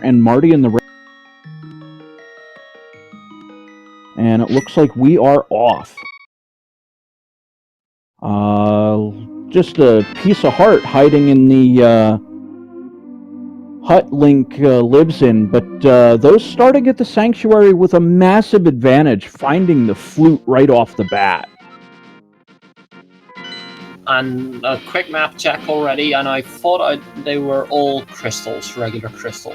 and Marty in the... And it looks like we are off. Just a piece of heart hiding in the hut Link lives in, but those starting at the sanctuary with a massive advantage, finding the flute right off the bat. And a quick map check already, and I thought they were all crystals, regular crystal.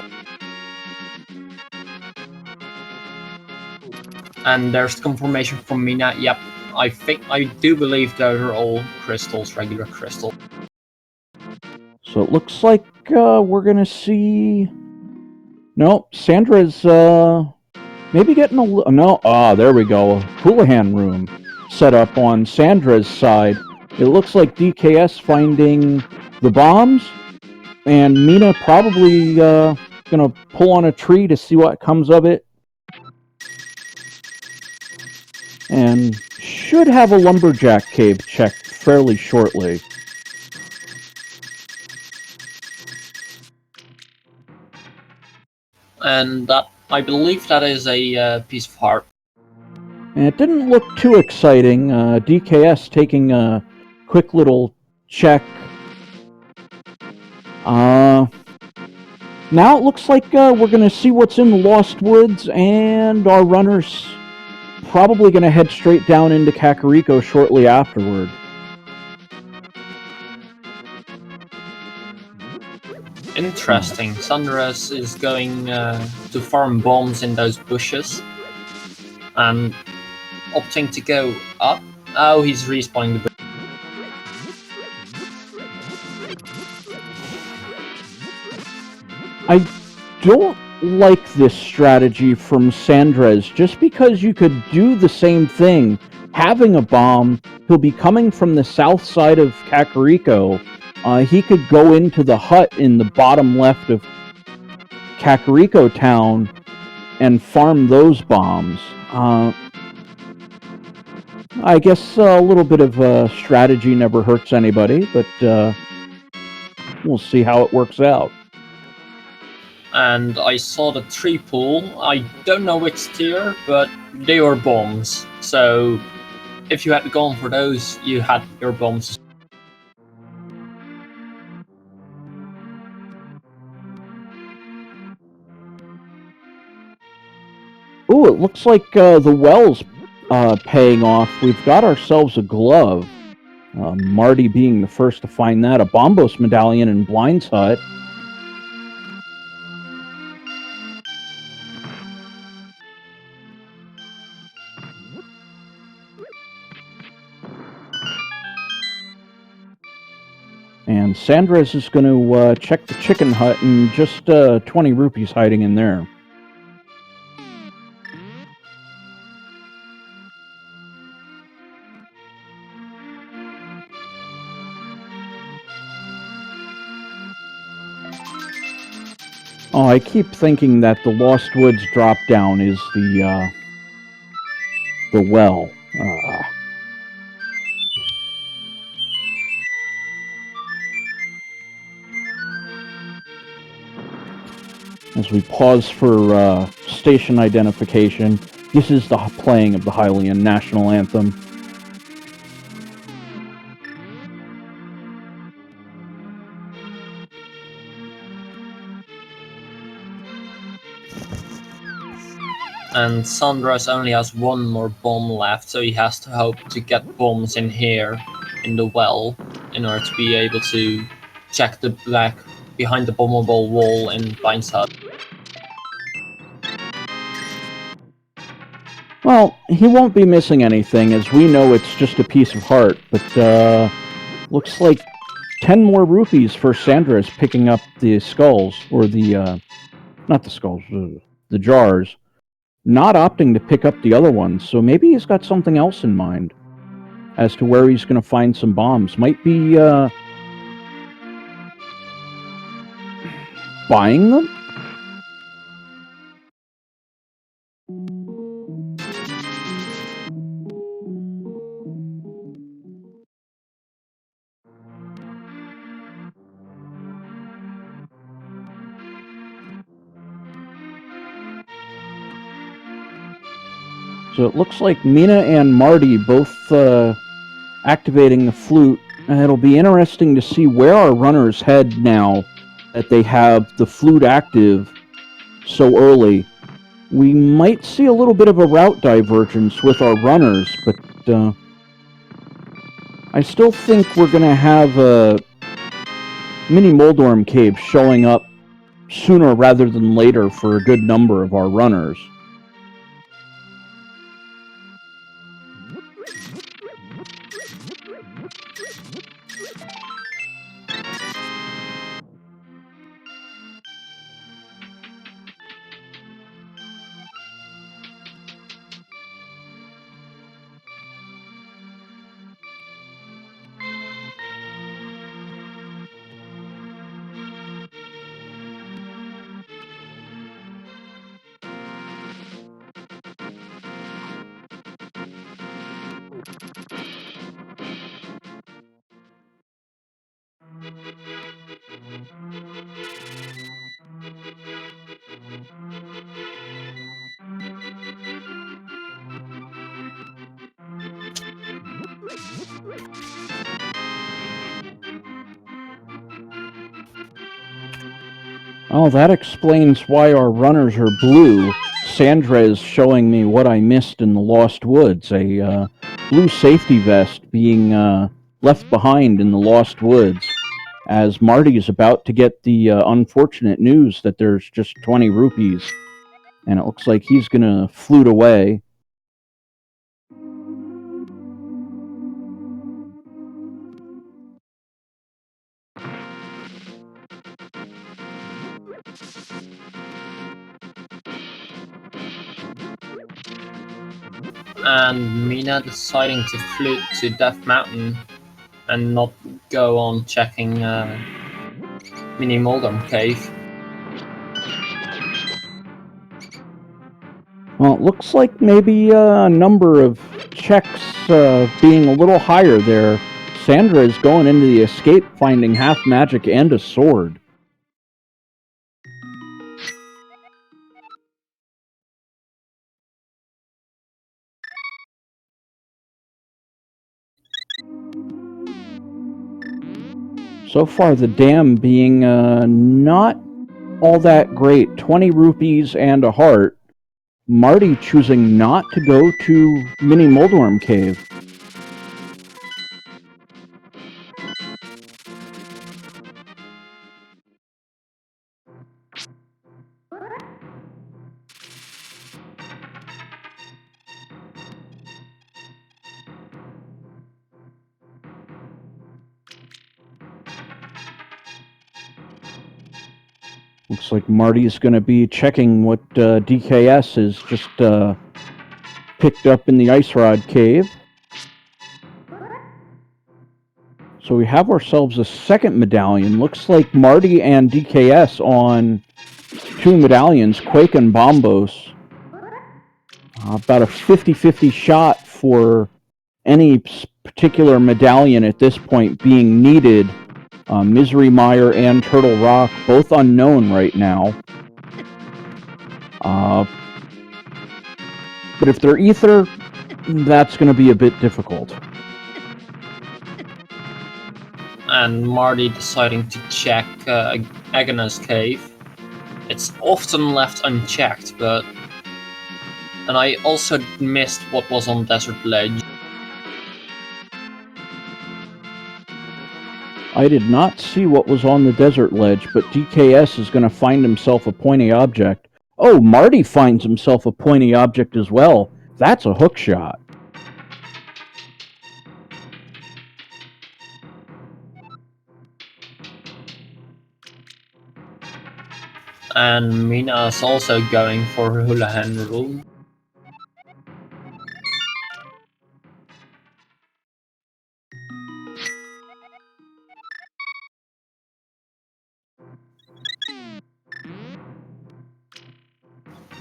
And there's confirmation from Mina. Yep, I do believe they're all crystals, regular crystal. So it looks like we're gonna see... No, Sandra's maybe getting a... No, there we go. Houlihan room set up on Sandra's side. It looks like DKS finding the bombs, and Mina probably gonna pull on a tree to see what comes of it. And should have a lumberjack cave checked fairly shortly. And that, I believe that is a piece of heart. And it didn't look too exciting. DKS taking a quick little check. Now it looks like we're going to see what's in the Lost Woods, and our runner's probably going to head straight down into Kakariko shortly afterward. Interesting. Sunrise is going to farm bombs in those bushes. And opting to go up. Oh, he's respawning the bush. I don't like this strategy from Sandres, just because you could do the same thing. Having a bomb, he'll be coming from the south side of Kakariko. He could go into the hut in the bottom left of Kakariko town and farm those bombs. I guess a little bit of strategy never hurts anybody, but we'll see how it works out. And I saw the tree pool. I don't know which tier, but they were bombs. So if you had gone for those, you had your bombs. Ooh, it looks like the well's paying off. We've got ourselves a glove. Marty being the first to find that. A Bombos medallion in Blind's hut. And Sandres is going to check the chicken hut, and just 20 rupees hiding in there. Oh, I keep thinking that the Lost Woods drop down is the well. As we pause for station identification, this is the playing of the Hylian national anthem. And Sandras only has one more bomb left, so he has to hope to get bombs in here, in the well, in order to be able to check the black behind the bombable wall in Blind's hut. Well, he won't be missing anything, as we know it's just a piece of heart, but looks like 10 more rupees for Sandras picking up the skulls, or the, not the skulls, the jars. Not opting to pick up the other ones, so maybe he's got something else in mind as to where he's going to find some bombs. Might be buying them? So it looks like Mina and Marty both activating the flute. And it'll be interesting to see where our runners head now that they have the flute active so early. We might see a little bit of a route divergence with our runners, but I still think we're going to have a mini Moldorm cave showing up sooner rather than later for a good number of our runners. Oh, that explains why our runners are blue. Sandra is showing me what I missed in the Lost Woods, a blue safety vest being left behind in the Lost Woods, as Marty is about to get the unfortunate news that there's just 20 rupees, and it looks like he's going to flute away. And Mina deciding to flute to Death Mountain and not go on checking Mini Moldorm Cave. Well, it looks like maybe a number of checks being a little higher there. Sandra is going into the escape finding half magic and a sword. So far, the dam being not all that great. 20 rupees and a heart. Marty choosing not to go to Mini Moldorm Cave. Looks like Marty's going to be checking what DKS has just picked up in the Ice Rod Cave. So we have ourselves a second medallion. Looks like Marty and DKS on 2 medallions, Quake and Bombos. About a 50-50 shot for any particular medallion at this point being needed. Misery Mire and Turtle Rock, both unknown right now. But if they're Ether, that's going to be a bit difficult. And Marty deciding to check Agnes Cave. It's often left unchecked, but... And I also missed what was on Desert Ledge. I did not see what was on the Desert Ledge, but DKS is going to find himself a pointy object. Oh, Marty finds himself a pointy object as well. That's a hook shot. And Mina is also going for Houlihan Rule.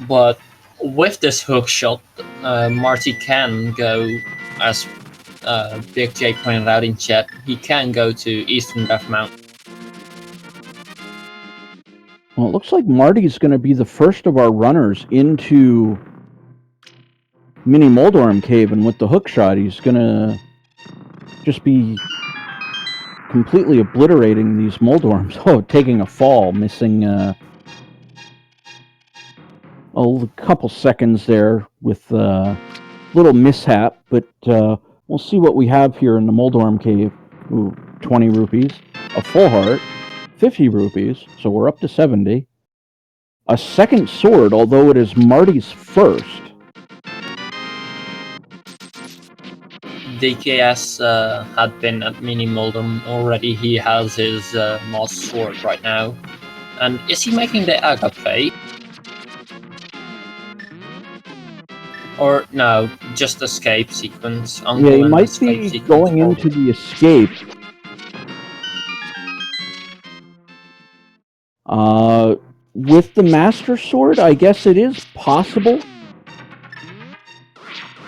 But with this hook shot, Marty can go, as Big J pointed out in chat, he can go to Eastern Death Mountain. Well, it looks like Marty's going to be the first of our runners into mini Moldorm cave, and with the hook shot, he's gonna just be completely obliterating these Moldorms. Oh, taking a fall, missing a couple seconds there with a little mishap, but we'll see what we have here in the Moldorm cave. Ooh, 20 rupees, a full heart, 50 rupees, so we're up to 70. A second sword, although it is Marty's first. DKS had been at Mini Moldorm already. He has his Moss Sword right now. And is he making the agape? Or no, just escape sequence. Yeah, he might be going into the escape. With the Master Sword, I guess it is possible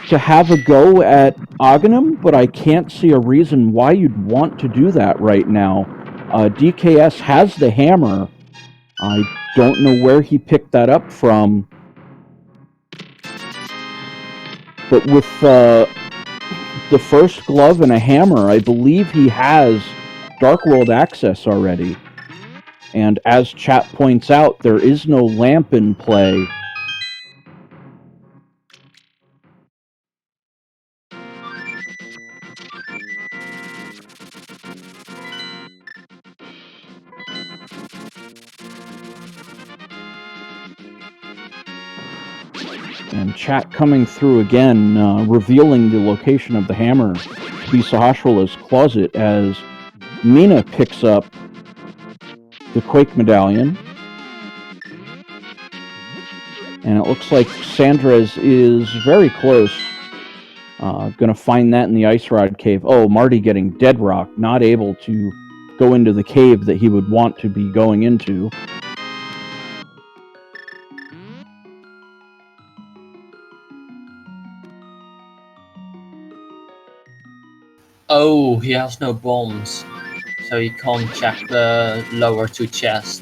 to have a go at Aghanim, but I can't see a reason why you'd want to do that right now. DKS has the hammer. I don't know where he picked that up from. But with the first glove and a hammer, I believe he has Dark World access already. And as chat points out, there is no lamp in play. And chat coming through again, revealing the location of the hammer to be Sahasrah's closet as Mina picks up the Quake Medallion. And it looks like Sandra's is very close. Gonna find that in the Ice Rod Cave. Oh, Marty getting dead rock, not able to go into the cave that he would want to be going into. Oh, he has no bombs, so he can't check the lower two chests.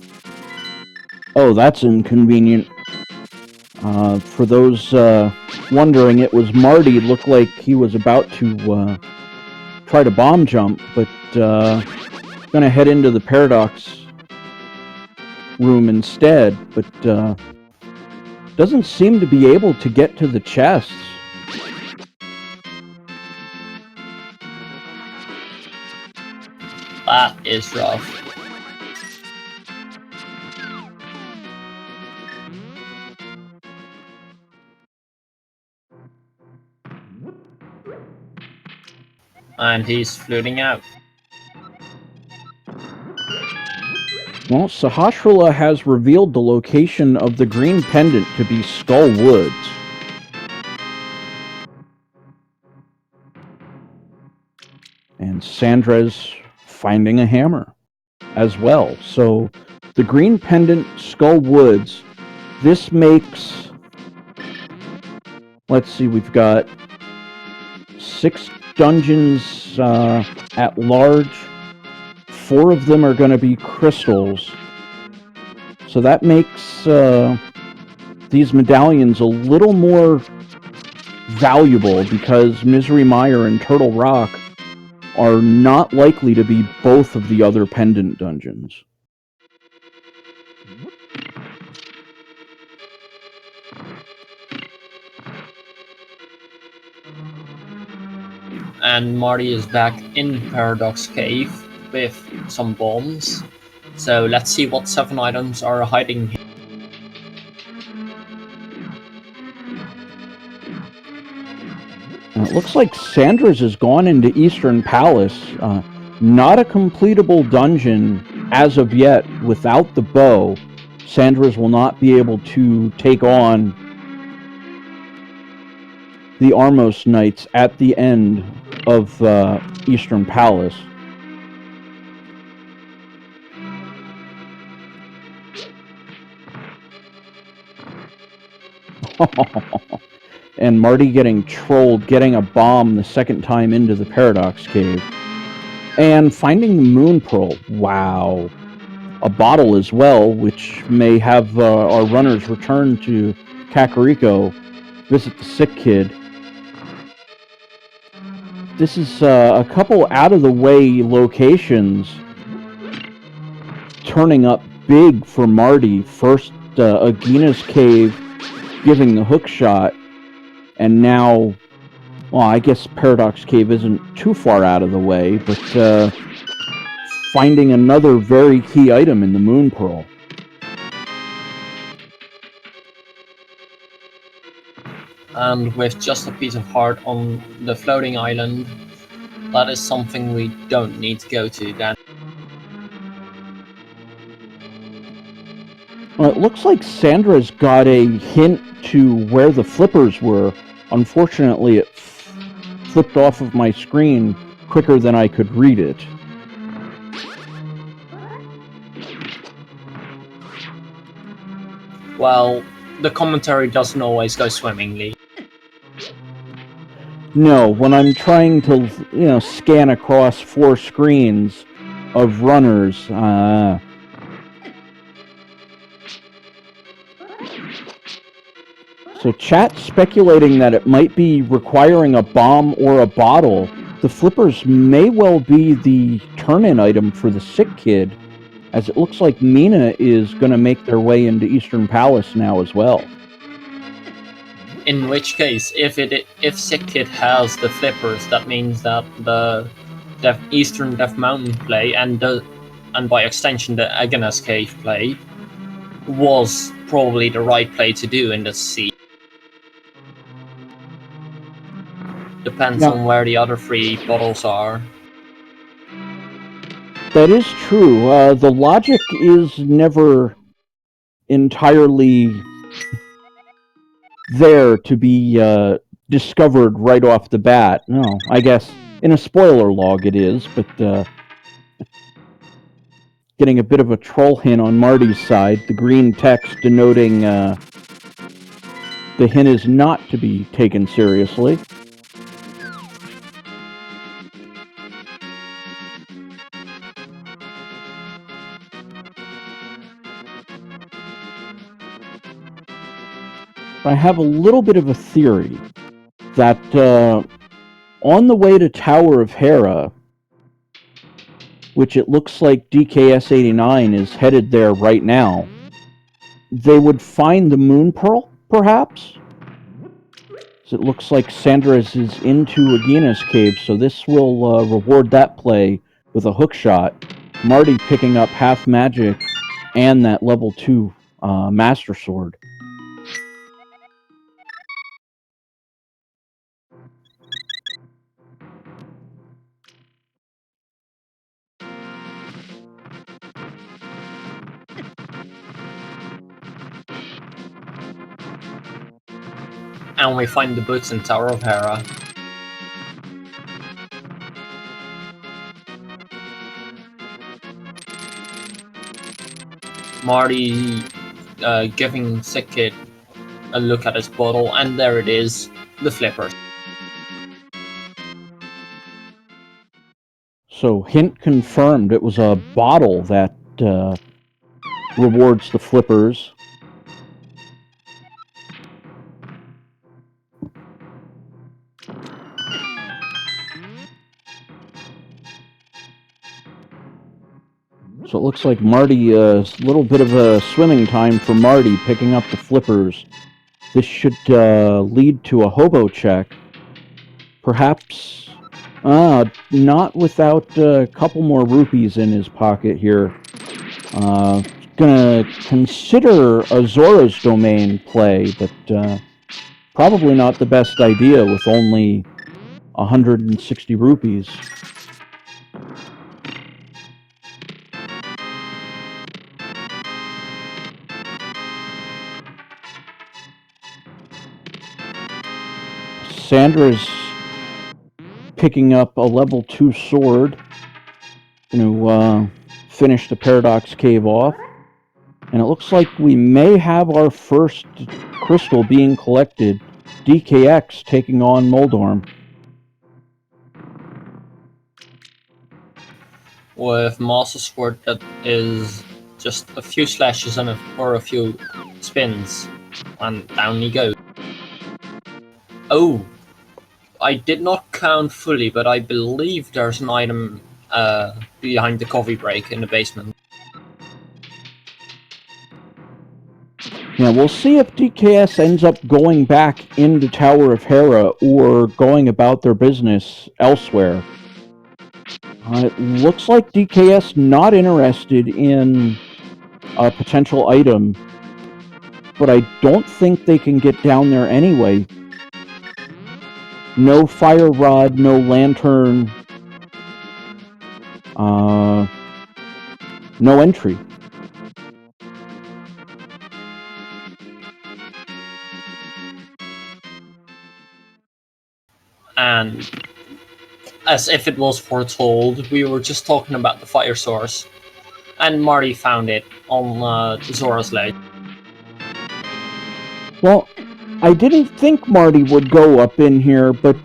Oh, that's inconvenient. For those wondering, it was Marty. It looked like he was about to try to bomb jump, but gonna head into the Paradox room instead, but doesn't seem to be able to get to the chests. That is rough. And he's floating out. Well, Sahasrah has revealed the location of the green pendant to be Skull Woods. And Sandra's finding a hammer as well. So the green pendant, Skull Woods, this makes, let's see, we've got 6 dungeons at large. 4 of them are going to be crystals. So that makes these medallions a little more valuable because Misery Mire and Turtle Rock are not likely to be both of the other pendant dungeons. And Marty is back in Paradox Cave with some bombs. So let's see what 7 items are hiding here. It looks like Sandra's has gone into Eastern Palace. Not a completable dungeon as of yet without the bow. Sandra's will not be able to take on the Armos Knights at the end of Eastern Palace. And Marty getting trolled, getting a bomb the second time into the Paradox Cave. And finding the Moon Pearl. Wow. A bottle as well, which may have our runners return to Kakariko, visit the sick kid. This is a couple out-of-the-way locations turning up big for Marty. First, Agina's Cave giving the hook shot, and now, well, I guess Paradox Cave isn't too far out of the way, but finding another very key item in the Moon Pearl. And with just a piece of heart on the floating island, that is something we don't need to go to then. Well, it looks like Sandra's got a hint to where the flippers were. Unfortunately, it flipped off of my screen quicker than I could read it. Well, the commentary doesn't always go swimmingly. No, when I'm trying to, scan across 4 screens of runners, so chat speculating that it might be requiring a bomb or a bottle. The flippers may well be the turn-in item for the sick kid, as it looks like Mina is going to make their way into Eastern Palace now as well. In which case, if Sick Kid has the flippers, that means that the Eastern Death Mountain play and by extension the Agnes Cave play was probably the right play to do in the sea. Depends on where the other 3 bottles are. That is true. The logic is never entirely there to be discovered right off the bat. No, I guess in a spoiler log it is, but getting a bit of a troll hint on Marty's side, the green text denoting the hint is not to be taken seriously. I have a little bit of a theory that on the way to Tower of Hera, which it looks like DKS-89 is headed there right now, they would find the Moon Pearl, perhaps? So it looks like Sandra's is into Agina's Cave, so this will reward that play with a hook shot. Marty picking up half magic and that level 2 Master Sword. And we find the boots in Tower of Hera. Marty giving Sick Kid a look at his bottle, and there it is, the flipper. So hint confirmed, it was a bottle that rewards the flippers. So it looks like Marty, a little bit of a swimming time for Marty, picking up the flippers. This should lead to a hobo check. Perhaps, not without a couple more rupees in his pocket here. Gonna consider a Zora's Domain play, but probably not the best idea with only 160 rupees. Sandra's picking up a level 2 sword to finish the Paradox Cave off. And it looks like we may have our first crystal being collected. DKX taking on Moldorm. With Master Sword that is just a few slashes and or a few spins, and down he goes. Oh, I did not count fully, but I believe there's an item behind the coffee break in the basement. Yeah, we'll see if DKS ends up going back into Tower of Hera or going about their business elsewhere. It looks like DKS not interested in a potential item, but I don't think they can get down there anyway. No fire rod, no lantern, no entry. And as if it was foretold, we were just talking about the fire source, and Marty found it on Zora's ledge. Well, I didn't think Marty would go up in here, but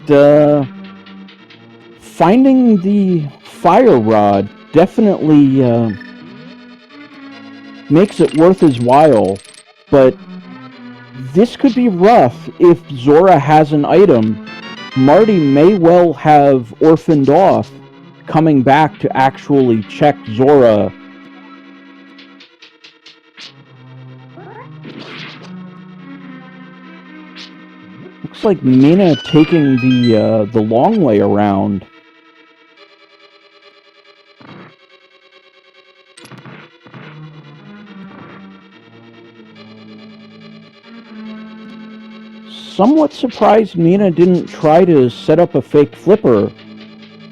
finding the fire rod definitely makes it worth his while. But this could be rough if Zora has an item. Marty may well have orphaned off, coming back to actually check Zora. Looks like Mina taking the long way around. Somewhat surprised Mina didn't try to set up a fake flipper.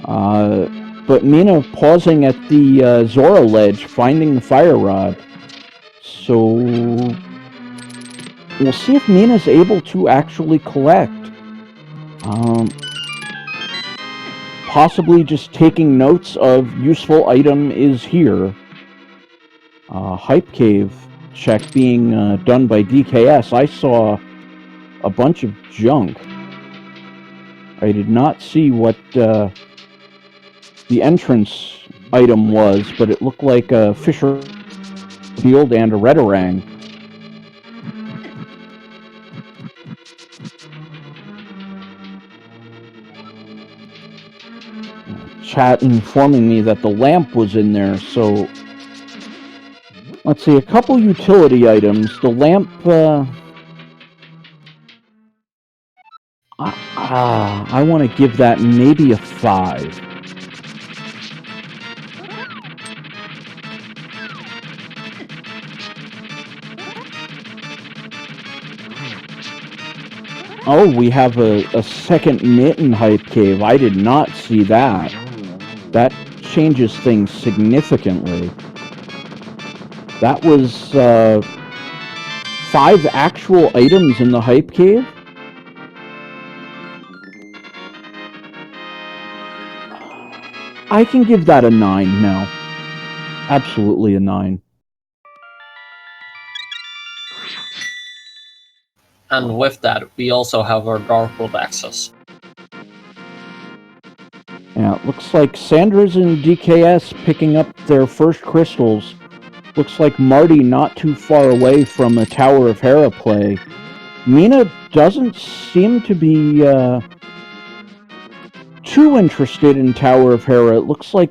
But Mina pausing at the Zora ledge, finding the fire rod. So we'll see if Mina's able to actually collect. Possibly just taking notes of useful item is here. Hype cave check being done by DKS. I saw a bunch of junk. I did not see what the entrance item was, but it looked like a Fisher Field and a Redarang. Chat informing me that the lamp was in there, so let's see, a couple utility items. The lamp, I want to give that maybe a 5. Oh, we have a second mitten hype cave. I did not see that. That changes things significantly. That was 5 actual items in the hype cave. I can give that a 9 now. Absolutely a 9. And with that, we also have our Dark World access. Yeah, it looks like Sandra's and DKS picking up their first crystals. Looks like Marty not too far away from a Tower of Hera play. Mina doesn't seem to be too interested in Tower of Hera. It looks like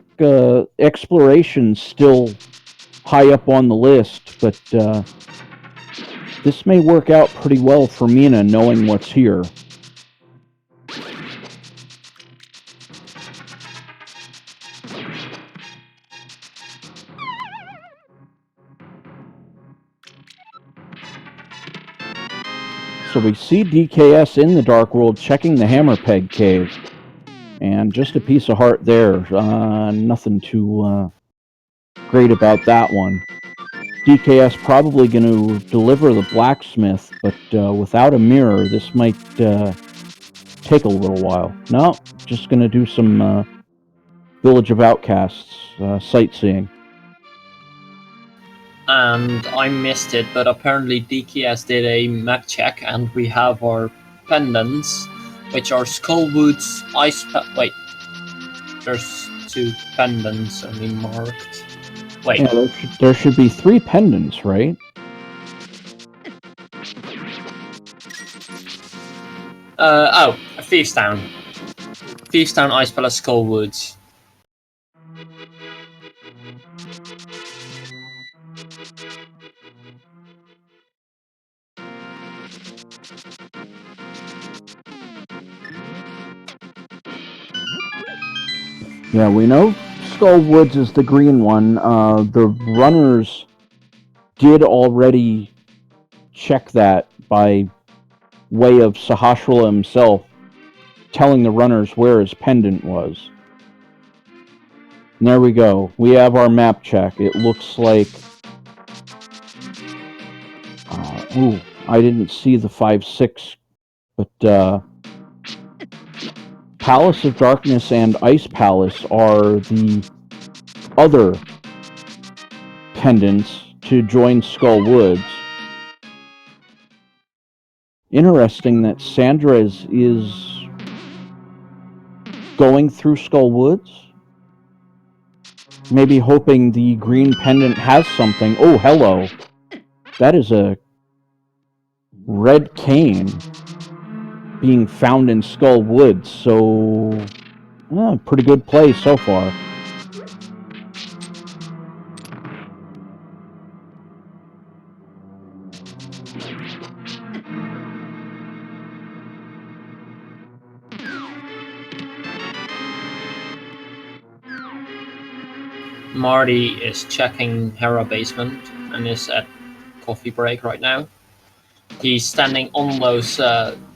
exploration's still high up on the list, but this may work out pretty well for Mina knowing what's here. So we see DKS in the Dark World checking the Hammerpeg Cave. And just a piece of heart there. Nothing too great about that one. DKS probably going to deliver the blacksmith, but without a mirror, this might take a little while. No, just going to do some Village of Outcasts sightseeing. And I missed it, but apparently DKS did a map check, and we have our pendants, which are Skullwood's ice. Wait, there's 2 pendants only marked. Wait. Yeah, there should be 3 pendants, right? Oh, a Thief's Town. Thieves Town, Ice Palace, Skull Woods. Yeah, we know Skull Woods is the green one. The runners did already check that by way of Sahasrara himself telling the runners where his pendant was. And there we go. We have our map check. It looks like... ooh, I didn't see the 5-6, but Palace of Darkness and Ice Palace are the other pendants to join Skull Woods. Interesting that Sandra is going through Skull Woods. Maybe hoping the green pendant has something. Oh, hello. That is a red cane being found in Skull Woods, so pretty good play so far. Marty is checking Hera basement and is at coffee break right now. He's standing on those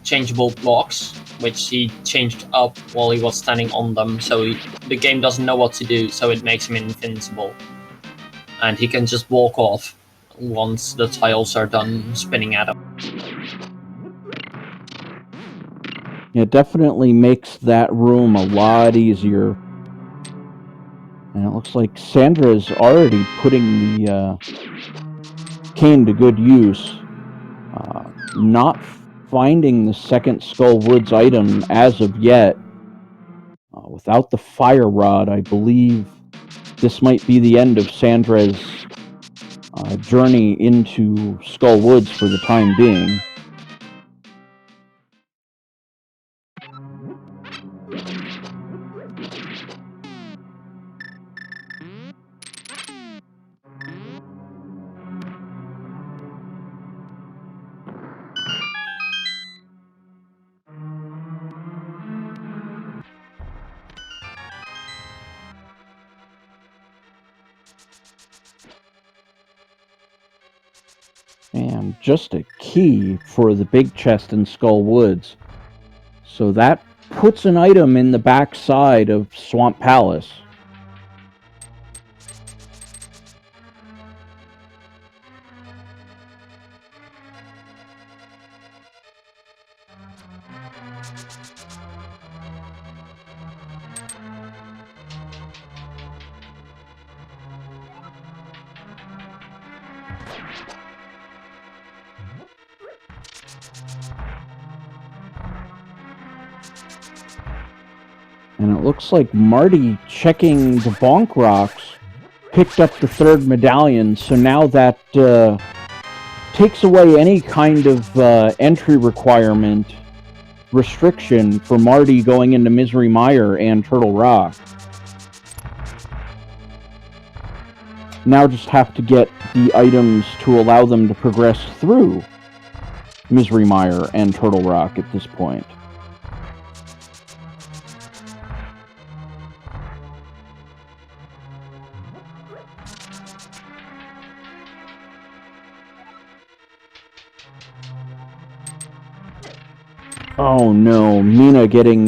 changeable blocks, which he changed up while he was standing on them, so the game doesn't know what to do, so it makes him invincible. And he can just walk off once the tiles are done spinning at him. It definitely makes that room a lot easier. And it looks like Sandra's already putting the cane to good use. Not finding the second Skull Woods item as of yet. Without the fire rod, I believe this might be the end of Sandra's journey into Skull Woods for the time being. And just a key for the big chest in Skull Woods. So that puts an item in the back side of Swamp Palace. And it looks like Marty, checking the bonk rocks, picked up the third medallion, so now that takes away any kind of entry requirement restriction for Marty going into Misery Mire and Turtle Rock. Now just have to get the items to allow them to progress through Misery Mire and Turtle Rock at this point. Oh no, Mina getting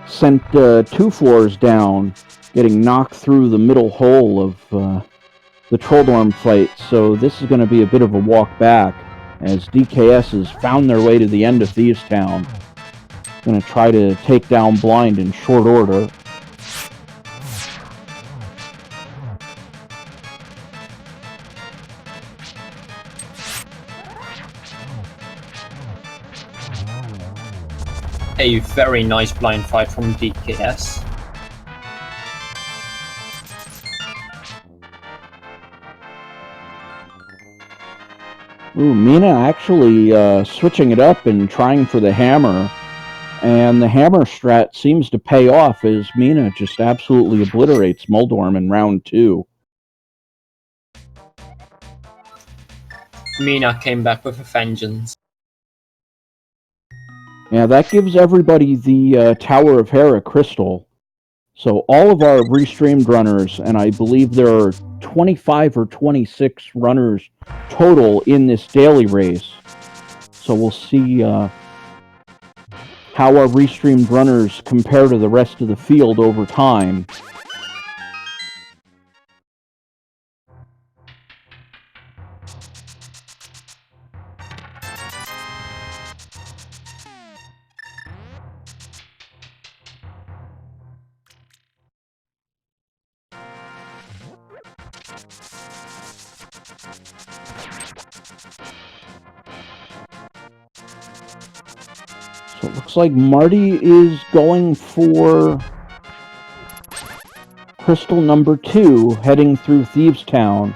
sent 2 floors down, getting knocked through the middle hole of the Trolldorm fight, so this is going to be a bit of a walk back, as DKS has found their way to the end of Thieves Town. Going to try to take down Blind in short order. A very nice blind fight from DKS. Ooh, Mina actually switching it up and trying for the hammer. And the hammer strat seems to pay off as Mina just absolutely obliterates Muldorm in round 2. Mina came back with a vengeance. Yeah, that gives everybody the Tower of Hera crystal. So all of our restreamed runners, and I believe there are 25 or 26 runners total in this daily race. So we'll see how our restreamed runners compare to the rest of the field over time. So it looks like Marty is going for crystal number 2, heading through Thieves Town.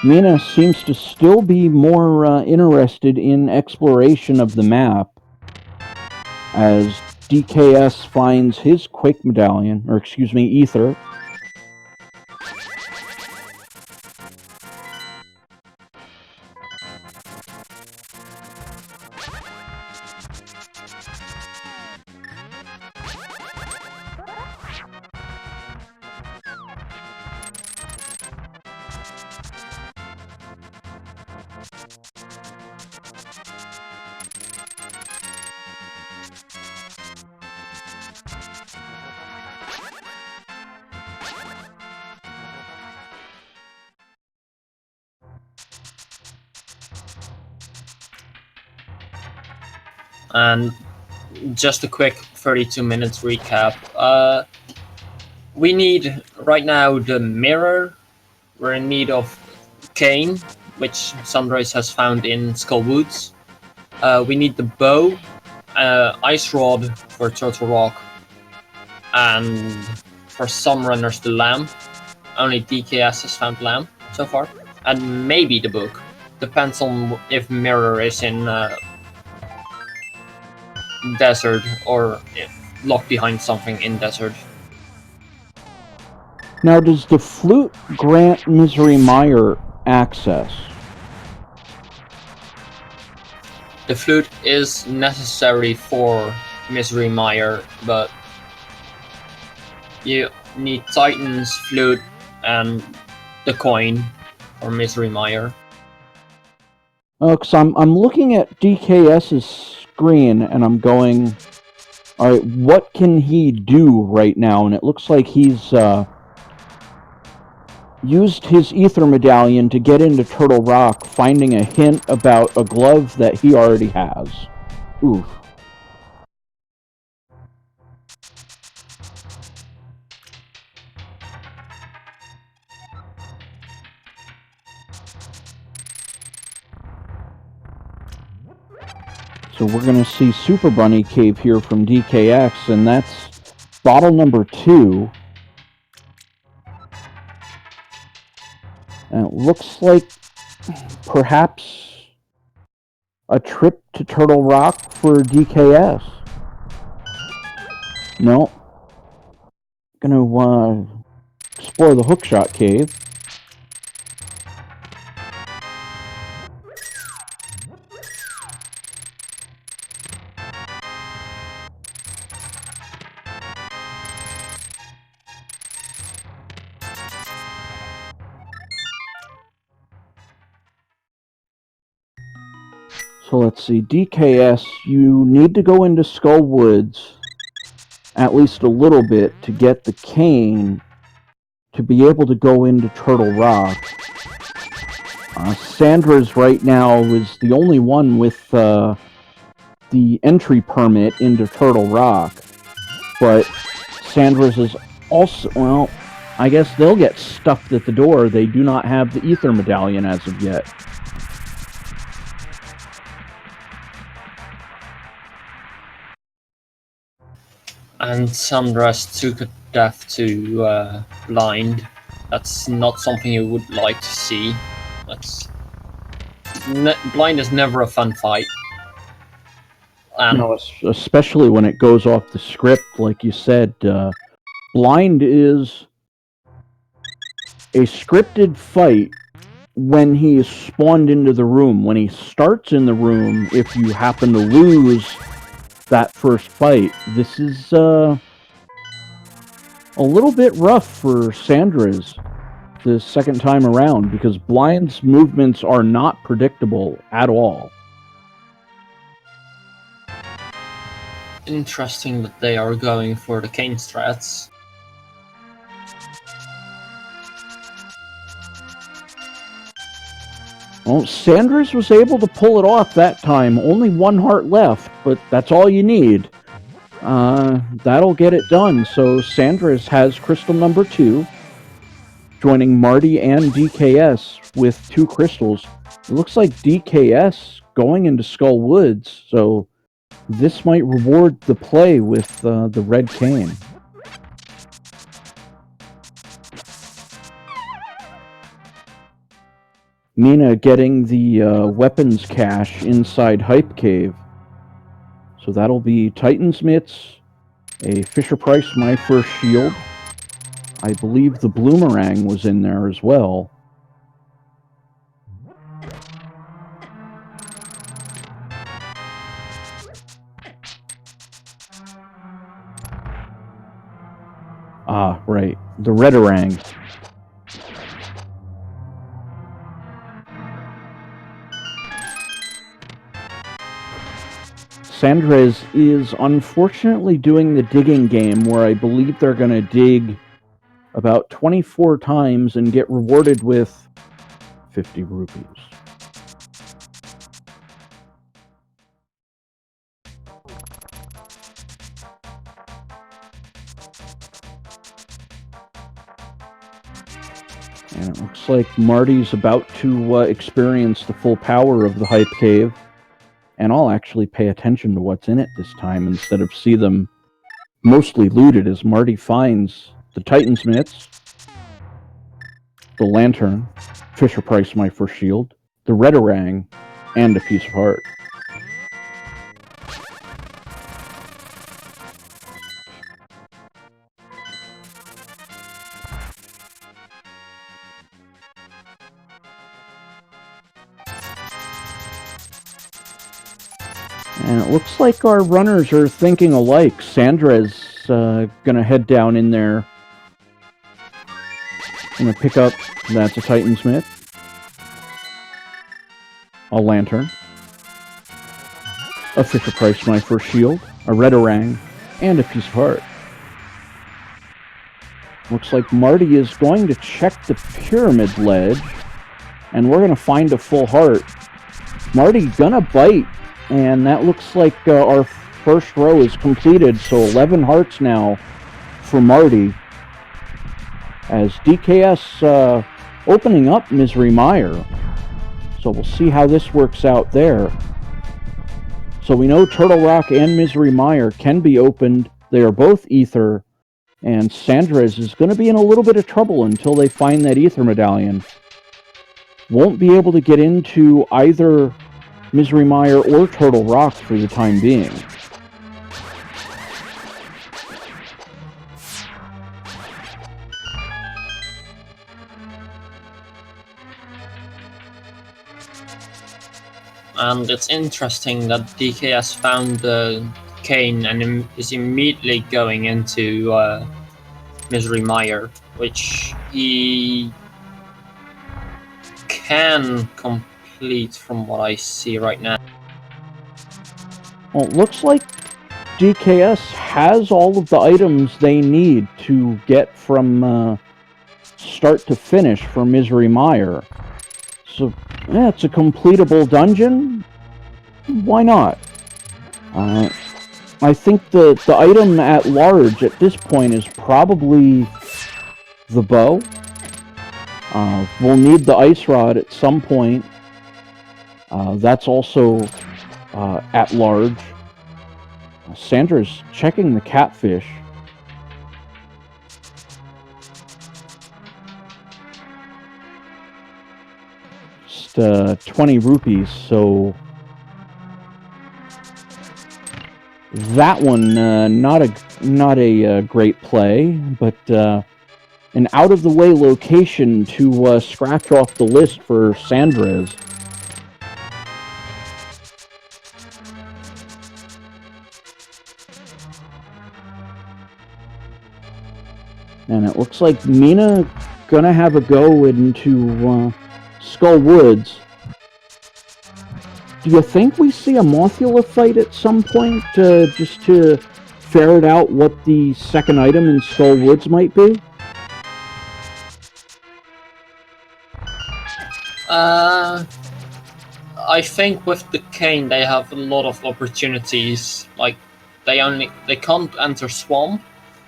Mina seems to still be more interested in exploration of the map, as DKS finds his Quake Medallion, or excuse me, Ether. And just a quick 32 minutes recap. We need right now the mirror. We're in need of cane, which Sunrise has found in Skull Woods. We need the bow, ice rod for Turtle Rock, and for some runners the lamp. Only DKS has found lamp so far, and maybe the book. Depends on if mirror is in desert or if locked behind something in desert. Now, does the flute grant Misery Mire access? The flute is necessary for Misery Mire, but you need Titan's flute and the coin for Misery Mire. Because I'm looking at DKS's screen and I'm going, all right, what can he do right now? And it looks like he's used his Ether Medallion to get into Turtle Rock, finding a hint about a glove that he already has. Oof. So we're going to see Super Bunny Cave here from DKX, and that's bottle number 2. And it looks like perhaps a trip to Turtle Rock for DKS. No. Gonna explore the Hookshot Cave. So let's see, DKS, you need to go into Skull Woods at least a little bit to get the cane to be able to go into Turtle Rock. Sandra's right now is the only one with the entry permit into Turtle Rock, but Sandra's is also, well, I guess they'll get stuffed at the door. They do not have the Ether Medallion as of yet. And Sandra's took a death to blind. That's not something you would like to see. Blind is never a fun fight. No, especially when it goes off the script, like you said. Blind is a scripted fight when he is spawned into the room. When he starts in the room, if you happen to lose that first fight, this is a little bit rough for Sandra's the second time around, because Blind's movements are not predictable at all. Interesting that they are going for the cane strats. Well, Sandra's was able to pull it off that time. Only one heart left, but that's all you need. That'll get it done. So Sandra's has crystal number 2, joining Marty and DKS with 2 crystals. It looks like DKS going into Skull Woods, so this might reward the play with the red cane. Mina getting the weapons cache inside Hype Cave. So that'll be Titan's Mitts, a Fisher-Price My First Shield. I believe the Bloomerang was in there as well. Ah, right. The Redarang. Sandra's is unfortunately doing the digging game where I believe they're going to dig about 24 times and get rewarded with 50 rupees. And it looks like Marty's about to experience the full power of the Hype Cave. And I'll actually pay attention to what's in it this time instead of see them mostly looted, as Marty finds the Titan's Mitts, the Lantern, Fisher-Price My First Shield, the Redarang, and a piece of heart. And it looks like our runners are thinking alike. Sandra's gonna head down in there. Gonna pick up, that's a Titan's Mitt, a Lantern, a Fisher-Price My First Shield, a Redarang, and a piece of heart. Looks like Marty is going to check the pyramid ledge, and we're gonna find a full heart. Marty gonna bite, and that looks like our first row is completed, so 11 hearts now for Marty. As DKS opening up Misery Mire. So we'll see how this works out there. So we know Turtle Rock and Misery Mire can be opened. They are both Ether. And Sandra's is going to be in a little bit of trouble until they find that Ether Medallion. Won't be able to get into either Misery Mire or Turtle Rock for the time being. And it's interesting that DKS found the cane and is immediately going into Misery Mire, which he can complete from what I see right now. Well, it looks like DKS has all of the items they need to get from start to finish for Misery Mire. So, yeah, it's a completable dungeon. Why not? I think the item at large at this point is probably the bow. We'll need the ice rod at some point. That's also at large. Sandra's checking the catfish. Just 20 rupees, so That one, not a great play, but an out-of-the-way location to scratch off the list for Sandra's. And it looks like Mina gonna have a go into Skull Woods. Do you think we see a Mothula fight at some point, just to ferret out what the second item in Skull Woods might be? I think with the cane they have a lot of opportunities. Like they can't enter Swamp,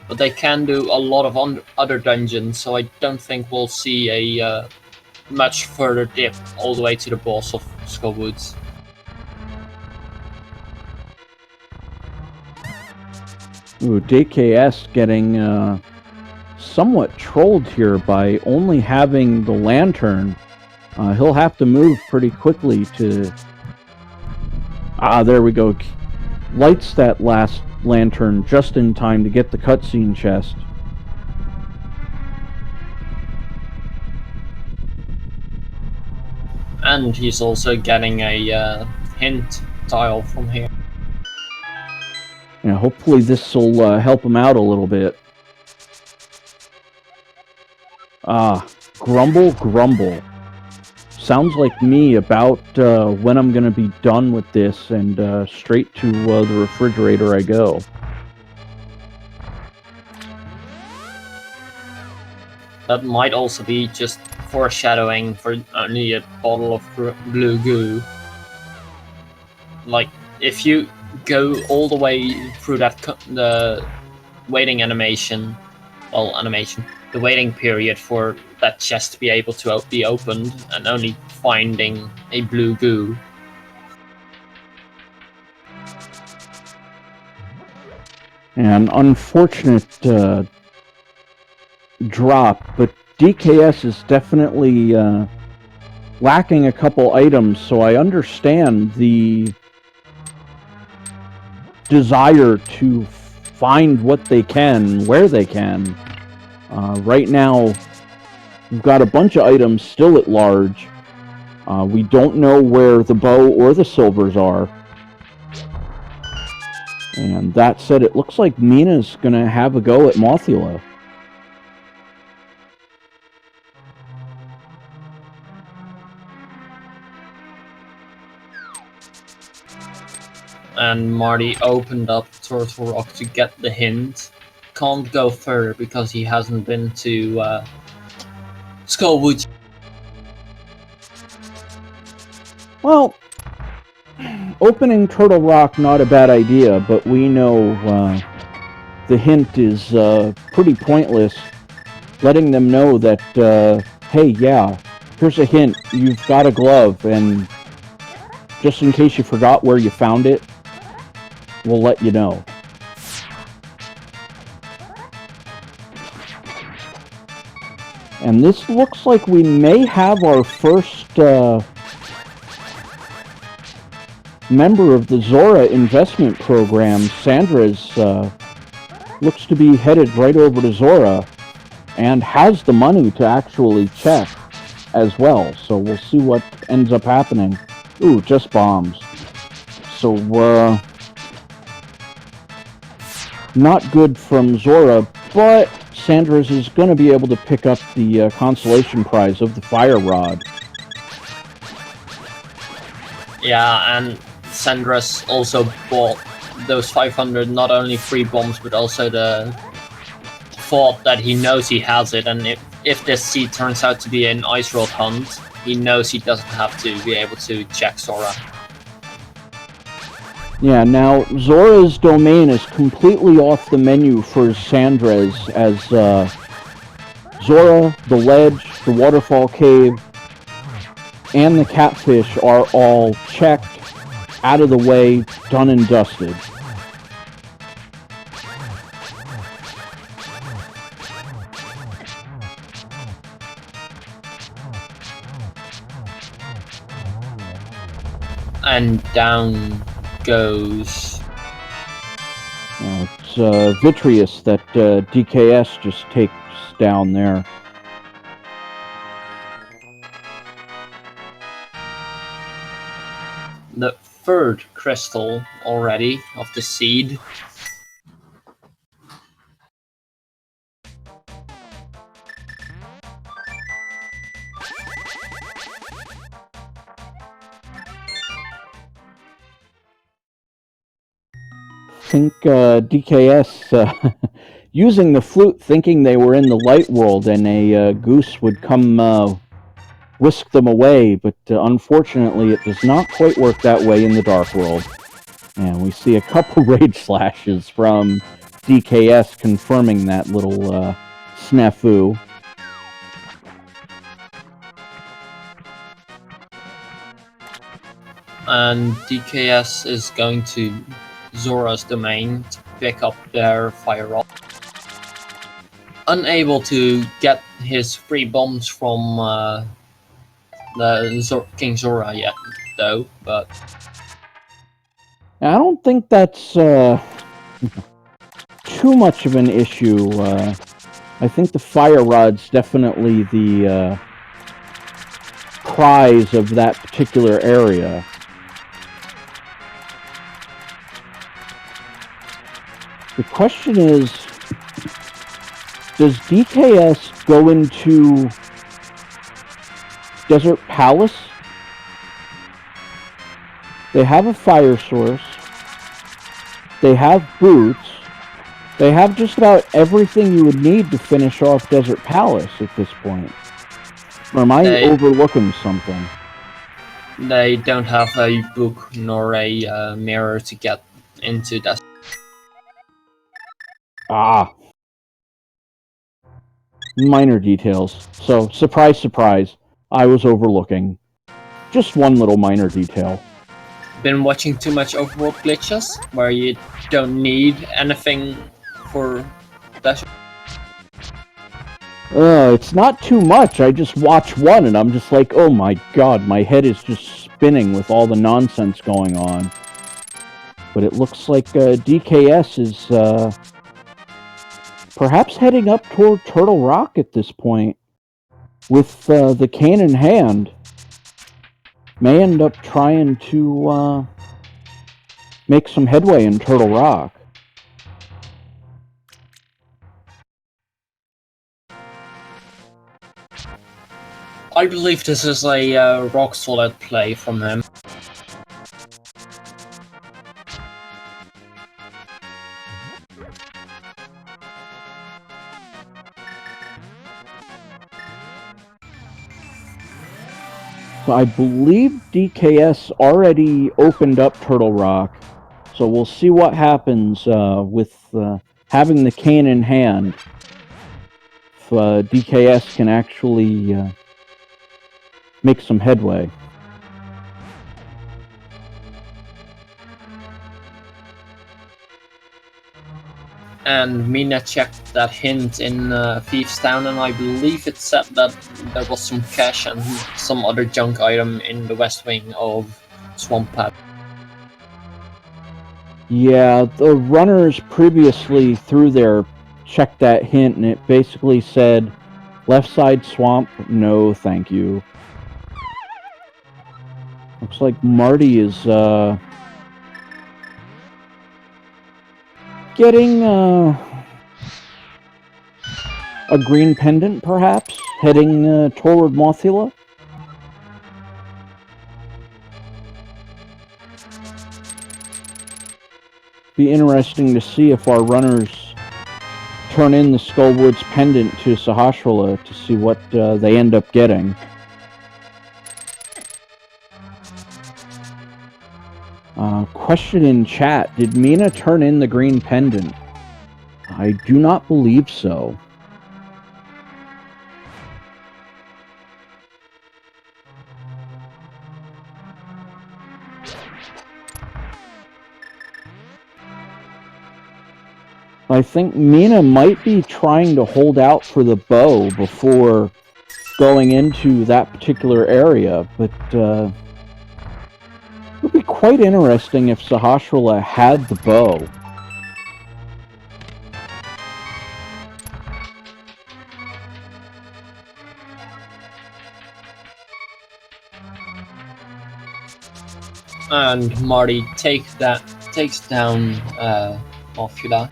but they can do a lot of other dungeons. So I don't think we'll see a much further dip all the way to the boss of Skull Woods. Ooh, DKS getting somewhat trolled here by only having the lantern. He'll have to move pretty quickly to... Ah, there we go. Lights that last lantern just in time to get the cutscene chest. And he's also getting a hint tile from here. Yeah, hopefully this will help him out a little bit. Ah, grumble, grumble. Sounds like me about when I'm going to be done with this, and straight to the refrigerator I go. That might also be just foreshadowing for only a bottle of blue goo. Like, if you go all the way through the waiting animation, the waiting period for that chest to be able to be opened, and only finding a blue goo. An unfortunate drop, but DKS is definitely lacking a couple items, so I understand the desire to find what they can, where they can. Right now, we've got a bunch of items still at large. We don't know where the bow or the silvers are. And that said, it looks like Mina's going to have a go at Mothula. And Marty opened up Turtle Rock to get the hint. Can't go further because he hasn't been to Skullwood. Well, opening Turtle Rock, not a bad idea, but we know the hint is pretty pointless. Letting them know that, hey, yeah, here's a hint, you've got a glove, and just in case you forgot where you found it, we'll let you know. And this looks like we may have our first member of the Zora investment program. Sandra's looks to be headed right over to Zora and has the money to actually check as well. So we'll see what ends up happening. Ooh, just bombs. So, not good from Zora, but Sandra's is going to be able to pick up the consolation prize of the fire rod. Yeah, and Sandra's also bought those 500 not only free bombs, but also the thought that he knows he has it, and if this seed turns out to be an ice rod hunt, he knows he doesn't have to be able to check Zora. Yeah, now Zora's domain is completely off the menu for Sandra's, as Zora, the ledge, the waterfall cave, and the catfish are all checked, out of the way, done and dusted. And down goes It's Vitreous that DKS just takes down there. The third crystal already of the seed. I think DKS using the flute, thinking they were in the light world, and a goose would come whisk them away, but unfortunately it does not quite work that way in the dark world. And we see a couple rage slashes from DKS confirming that little snafu. And DKS is going to Zora's domain to pick up their fire. Unable to get his 3 bombs from the King Zora yet, though, but I don't think that's too much of an issue. I think the fire rod's definitely the prize of that particular area. The question is, does DKS go into Desert Palace? They have a fire source. They have boots. They have just about everything you would need to finish off Desert Palace at this point. Or am I overlooking something? They don't have a book nor a mirror to get into that. Ah. Minor details. So, surprise, surprise, I was overlooking just one little minor detail. Been watching too much overworld glitches where you don't need anything for that. It's not too much. I just watch one and I'm just like, oh my god, my head is just spinning with all the nonsense going on. But it looks like DKS is perhaps heading up toward Turtle Rock at this point. With the cane in hand, may end up trying to make some headway in Turtle Rock. I believe this is a rock solid play from him. So I believe DKS already opened up Turtle Rock, so we'll see what happens with having the cane in hand. If DKS can actually make some headway. And Mina checked that hint in Thieves Town, and I believe it said that there was some cash and some other junk item in the west wing of Swamp Pad. Yeah, the runners previously through there checked that hint, and it basically said, left side swamp, no thank you. Looks like Marty is getting a green pendant, perhaps, heading toward Mothula. Be interesting to see if our runners turn in the Skullwoods pendant to Sahasrahla to see what they end up getting. Question in chat, did Mina turn in the green pendant? I do not believe so. I think Mina might be trying to hold out for the bow before going into that particular area, but it would be quite interesting if Sahasrahla had the bow. And Marty takes down Morphula.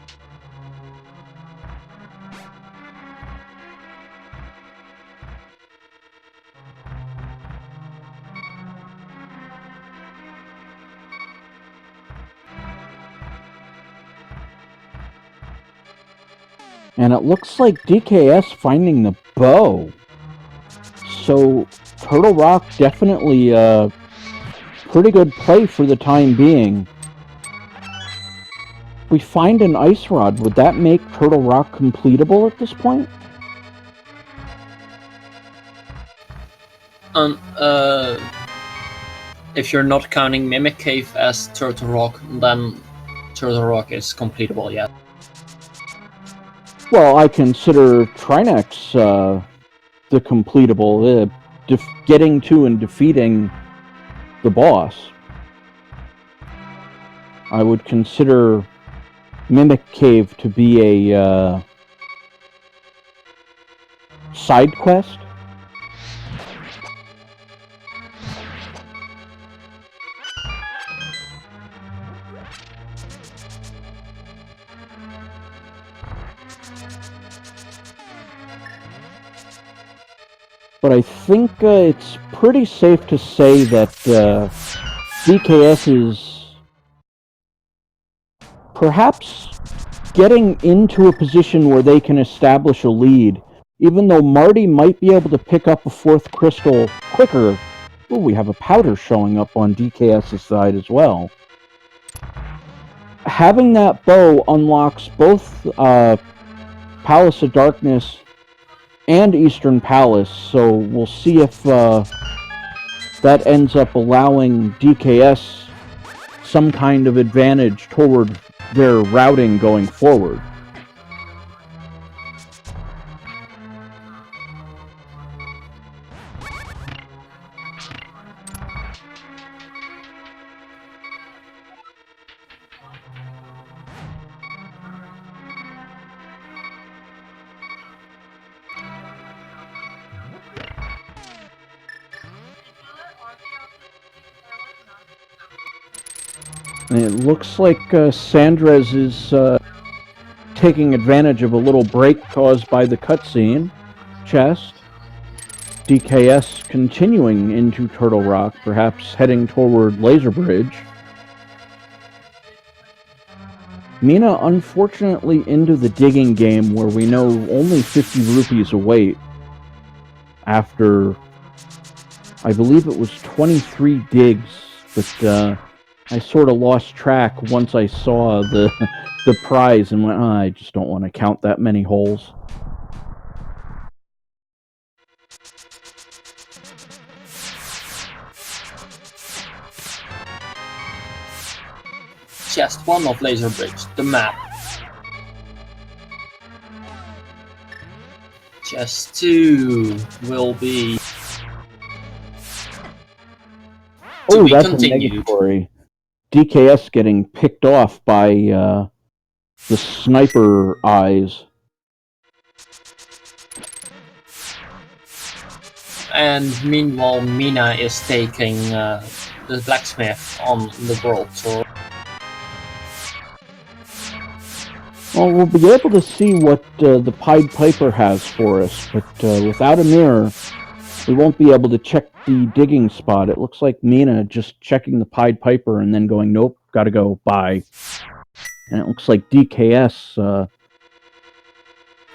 And it looks like DKS finding the bow. So Turtle Rock definitely a pretty good play for the time being. If we find an ice rod, would that make Turtle Rock completable at this point? If you're not counting Mimic Cave as Turtle Rock, then Turtle Rock is completable, yeah. Well, I consider Trinex the completable, getting to and defeating the boss. I would consider Mimic Cave to be a side quest. But I think it's pretty safe to say that DKS is perhaps getting into a position where they can establish a lead. Even though Marty might be able to pick up a fourth crystal quicker. Ooh, we have a powder showing up on DKS's side as well. Having that bow unlocks both Palace of Darkness and Eastern Palace, so we'll see if that ends up allowing DKS some kind of advantage toward their routing going forward. And it looks like Sandres is taking advantage of a little break caused by the cutscene. Chest. DKS continuing into Turtle Rock, perhaps heading toward Laser Bridge. Mina, unfortunately, into the digging game where we know only 50 rupees await after, I believe it was 23 digs, but I sort of lost track once I saw the prize and went, I just don't want to count that many holes. Chest 1 of Laser Bridge, the map. Chest 2 will be... Oh, that's a negatory. DKS getting picked off by the sniper eyes. And meanwhile, Mina is taking the blacksmith on the world tour. Well, we'll be able to see what the Pied Piper has for us, but without a mirror, we won't be able to check the digging spot. It looks like Mina just checking the Pied Piper and then going, nope, gotta go, bye. And it looks like DKS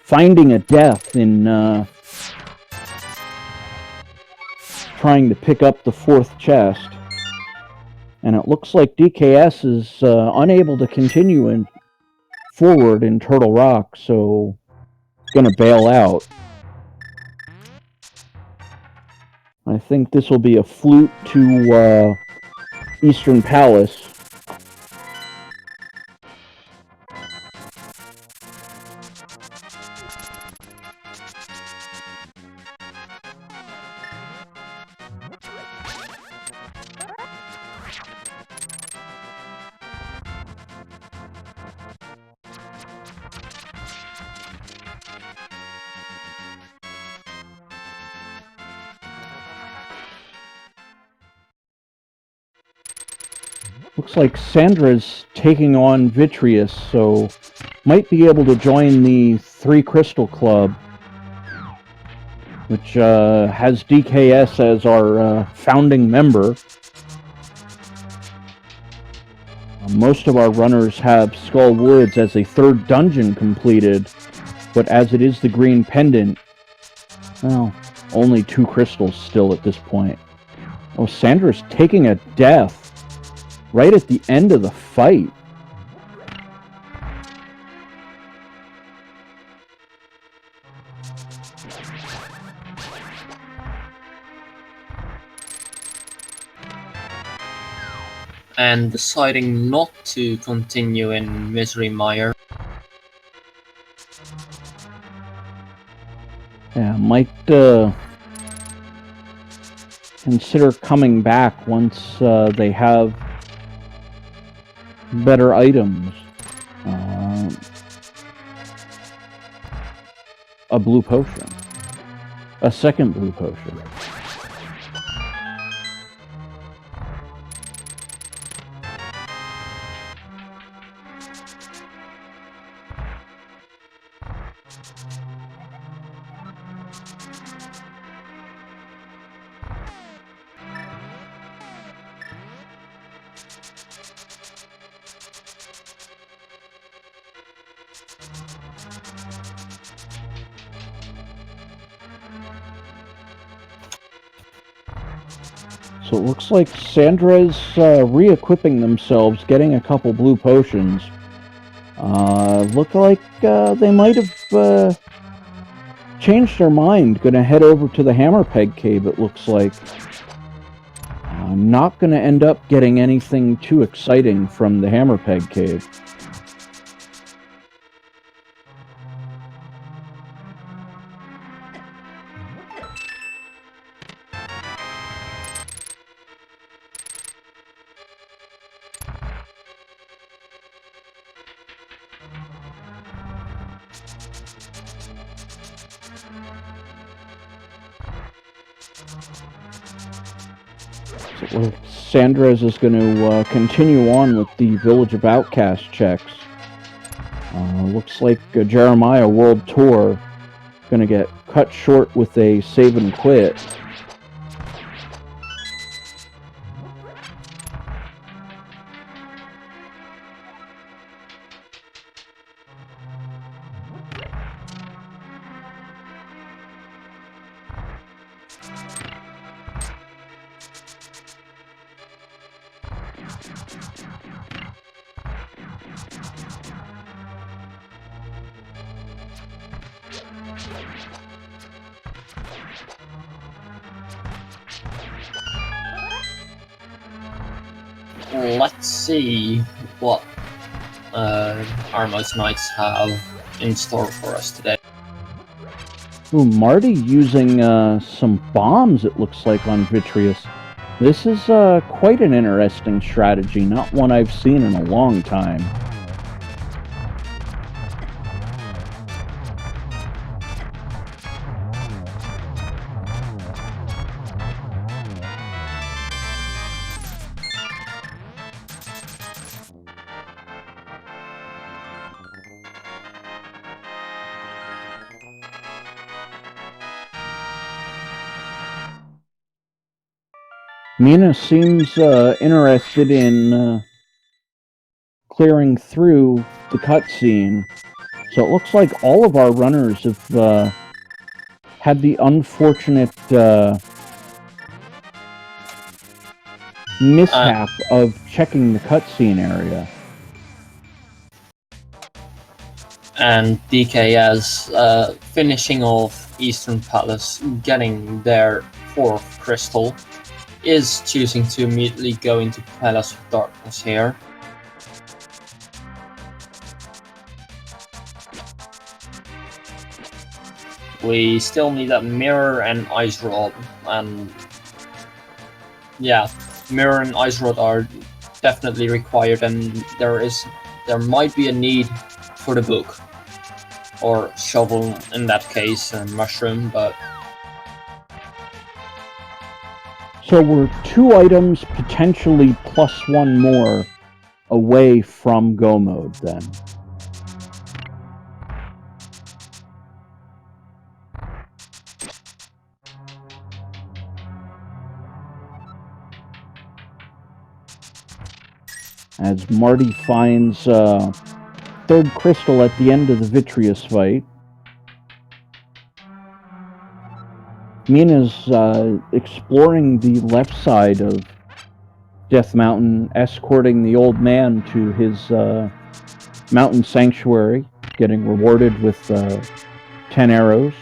finding a death in trying to pick up the fourth chest. And it looks like DKS is unable to continue forward in Turtle Rock, so gonna bail out. I think this will be a flute to Eastern Palace. Looks like Sandra's taking on Vitreous, so might be able to join the 3 Crystal Club, which has DKS as our founding member. Most of our runners have Skull Woods as a 3rd dungeon completed, but as it is the Green Pendant, well, only 2 crystals still at this point. Oh, Sandra's taking a death right at the end of the fight. And deciding not to continue in Misery Mire. Yeah, might consider coming back once they have better items. A blue potion. A second blue potion. So it looks like Sandra's re-equipping themselves, getting a couple blue potions. Look like they might have changed their mind. Gonna head over to the Hammerpeg Cave, it looks like. Not gonna end up getting anything too exciting from the Hammerpeg Cave. So Sandra's is going to continue on with the Village of Outcast checks. Looks like Jeremiah World Tour going to get cut short with a save and quit. Let's see what Armos Knights have in store for us today. Ooh, Marty using some bombs, it looks like, on Vitreous. This is quite an interesting strategy, not one I've seen in a long time. Mina seems interested in clearing through the cutscene, so it looks like all of our runners have had the unfortunate mishap of checking the cutscene area. And DKS finishing off Eastern Palace, getting their 4th crystal, is choosing to immediately go into Palace of Darkness here. We still need a Mirror and Ice Rod, and yeah, Mirror and Ice Rod are definitely required, and there might be a need for the book, or shovel in that case, and mushroom, but... So we're 2 items, potentially plus 1 more, away from go mode then. As Marty finds 3rd crystal at the end of the Vitreous fight. Mina's exploring the left side of Death Mountain, escorting the old man to his mountain sanctuary, getting rewarded with 10 arrows.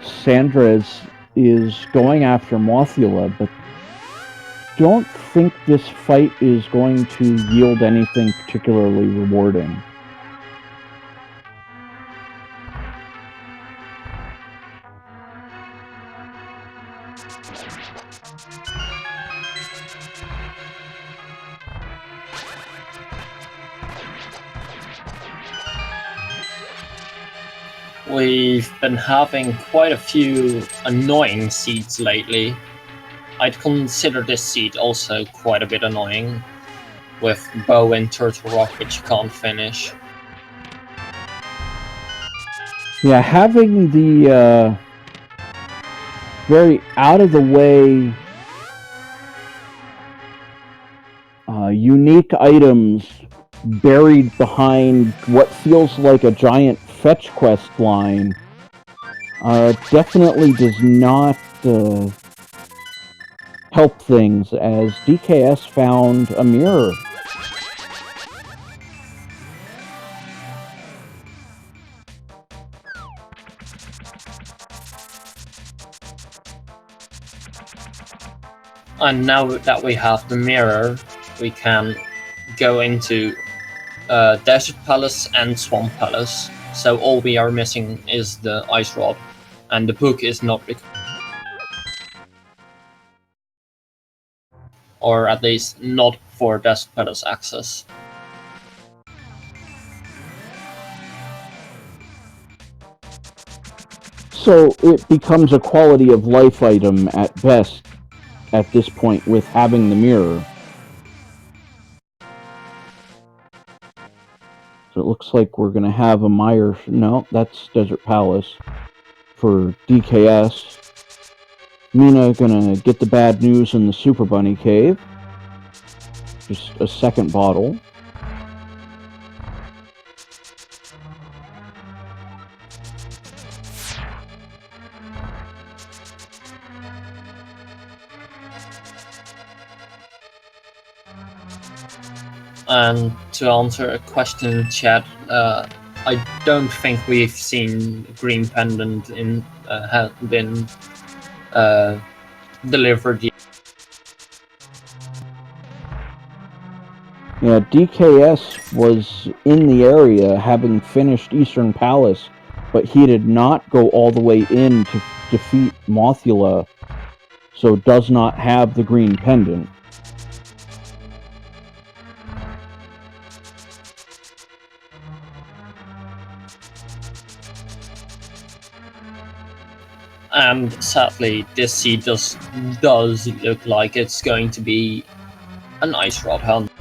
Sandra is going after Mothula, but don't think this fight is going to yield anything particularly rewarding. We've been having quite a few annoying seeds lately. I'd consider this seed also quite a bit annoying, with Bow and Turtle Rock, which you can't finish. Yeah, having the very out-of-the-way unique items buried behind what feels like a giant fetch quest line definitely does not help things, as DKS found a mirror. And now that we have the mirror, we can go into Desert Palace and Swamp Palace. So all we are missing is the Ice Rod, and the book is not or at least not for Desert Palace access. So it becomes a quality of life item at best at this point with having the mirror. So it looks like we're going to have a Meyer... No, that's Desert Palace for DKS. Mina going to get the bad news in the Super Bunny Cave. Just a second bottle. And to answer a question in chat, I don't think we've seen Green Pendant have been delivered yet. Yeah, DKS was in the area having finished Eastern Palace, but he did not go all the way in to defeat Mothula, so does not have the Green Pendant. And sadly, this seed does look like it's going to be an Ice Rod hunt.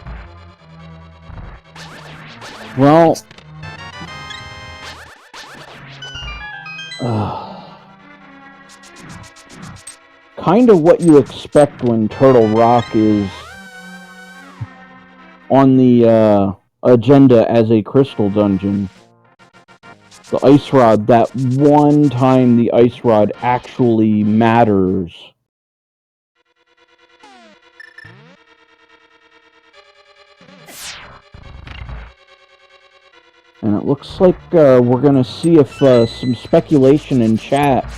Well, kind of what you expect when Turtle Rock is on the agenda as a crystal dungeon. The Ice Rod, that one time the Ice Rod actually matters. And it looks like we're going to see if some speculation in chat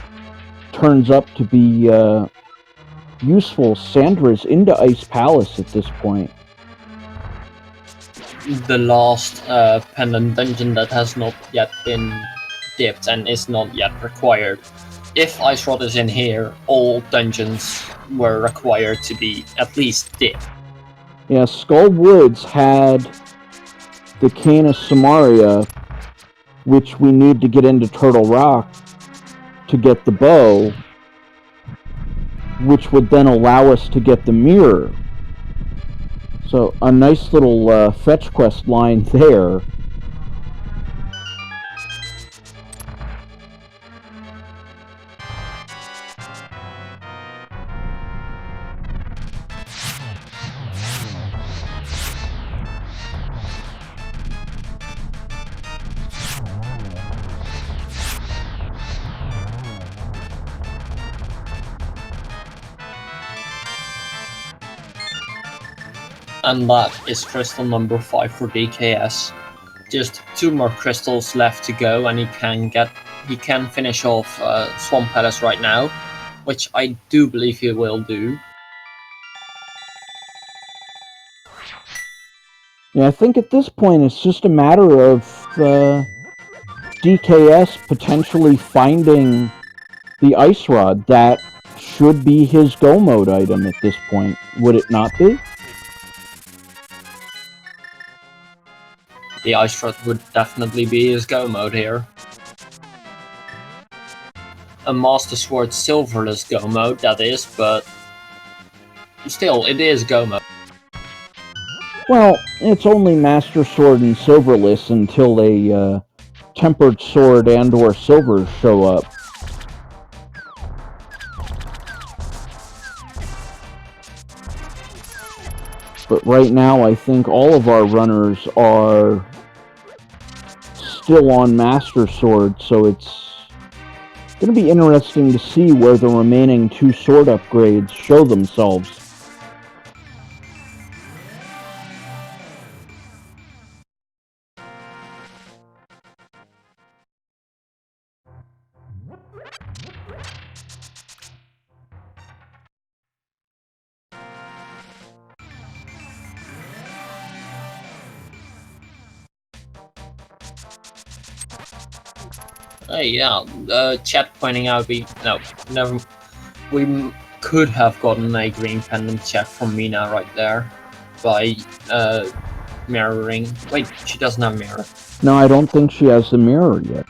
turns up to be useful. Sandra's into Ice Palace at this point. The last Pendant dungeon that has not yet been dipped and is not yet required. If Ice Rod is in here, all dungeons were required to be at least dipped. Yeah, Skull Woods had the Cane of Samaria which we need to get into Turtle Rock to get the bow, which would then allow us to get the mirror. So a nice little fetch quest line there. And that is crystal number 5 for DKS. Just 2 more crystals left to go, and he can finish off Swamp Palace right now, which I do believe he will do. Yeah, I think at this point it's just a matter of DKS potentially finding the ice rod. That should be his go mode item at this point, would it not be? The ice rod would definitely be his go mode here. A Master Sword Silverless go mode, that is, but still, it is go mode. Well, it's only Master Sword and Silverless until a Tempered Sword and or Silver show up. But right now, I think all of our runners are still on Master Sword, so it's going to be interesting to see where the remaining 2 sword upgrades show themselves. Yeah, chat pointing out we could have gotten a green pendant check from Mina right there by mirroring. Wait, she doesn't have mirror. No, I don't think she has the mirror yet.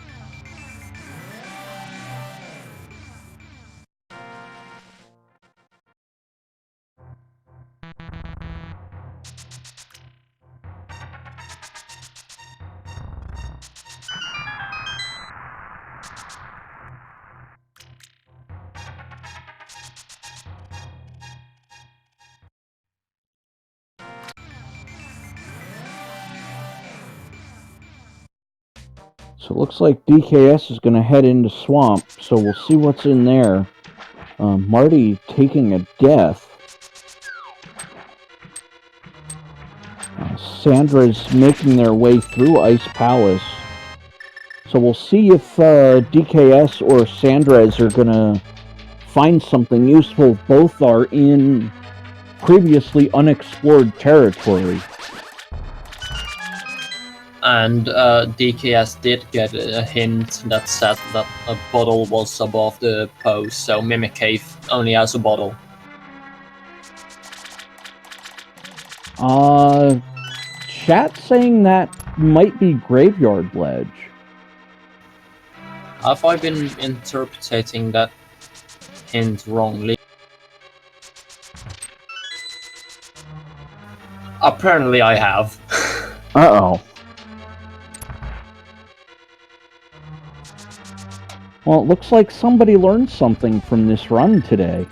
So it looks like DKS is going to head into Swamp, so we'll see what's in there. Marty taking a death. Sandra's making their way through Ice Palace. So we'll see if DKS or Sandra's are going to find something useful. Both are in previously unexplored territory. And DKS did get a hint that said that a bottle was above the post, so Mimic Cave only has a bottle. Chat saying that might be Graveyard Ledge. Have I been interpreting that hint wrongly? Apparently I have. Uh-oh. Well, it looks like somebody learned something from this run today.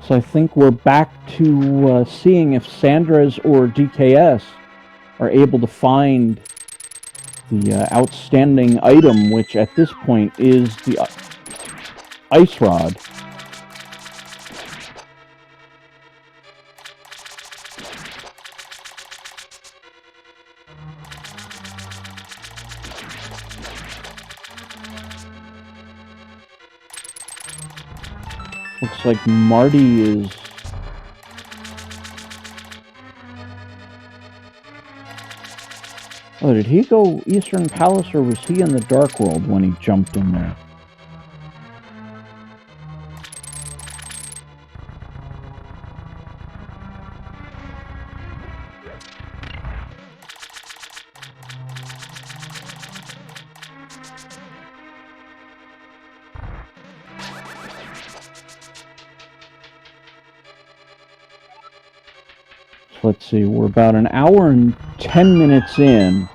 So I think we're back to seeing if Sandra's or DKS are able to find the outstanding item, which at this point is the ice rod. Looks like Marty is... Oh, did he go Eastern Palace, or was he in the Dark World when he jumped in there? So let's see, we're about an hour and 10 minutes in.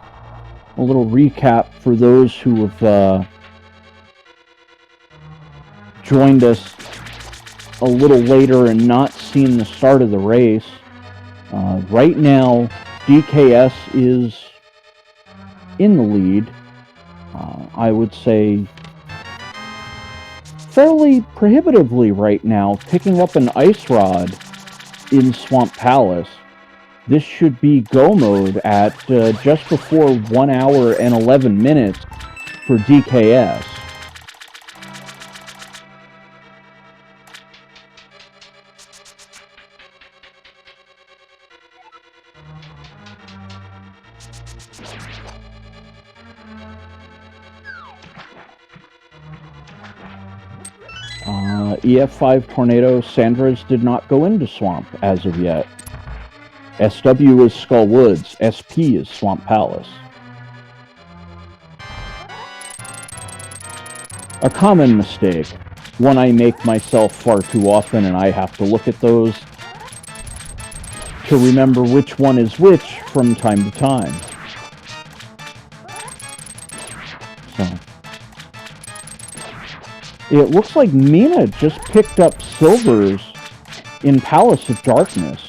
A little recap for those who have joined us a little later and not seen the start of the race. Right now, DKS is in the lead. I would say fairly prohibitively right now, picking up an ice rod in Swamp Palace. This should be go mode at just before 1 hour and 11 minutes for DKS. EF5 Tornado, Sandra's did not go into Swamp as of yet. SW is Skull Woods, SP is Swamp Palace. A common mistake, one I make myself far too often, and I have to look at those to remember which one is which from time to time. So, it looks like Mina just picked up silvers in Palace of Darkness.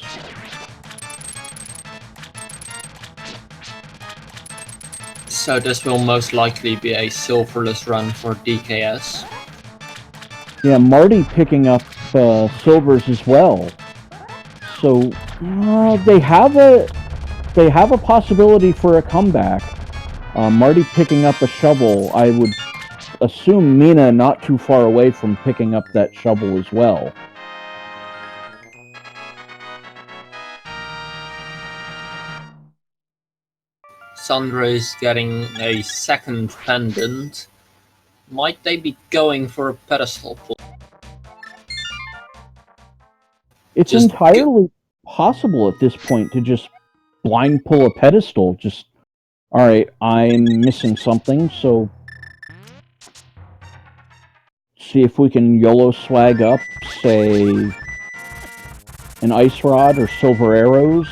So this will most likely be a silverless run for DKS. Yeah, Marty picking up silvers as well. So they have a possibility for a comeback. Marty picking up a shovel. I would assume Mina not too far away from picking up that shovel as well. Sandra is getting a second pendant. Might they be going for a pedestal pull? It's entirely possible at this point to just blind pull a pedestal. Just, alright, I'm missing something, so see if we can YOLO swag up, say, an ice rod or silver arrows.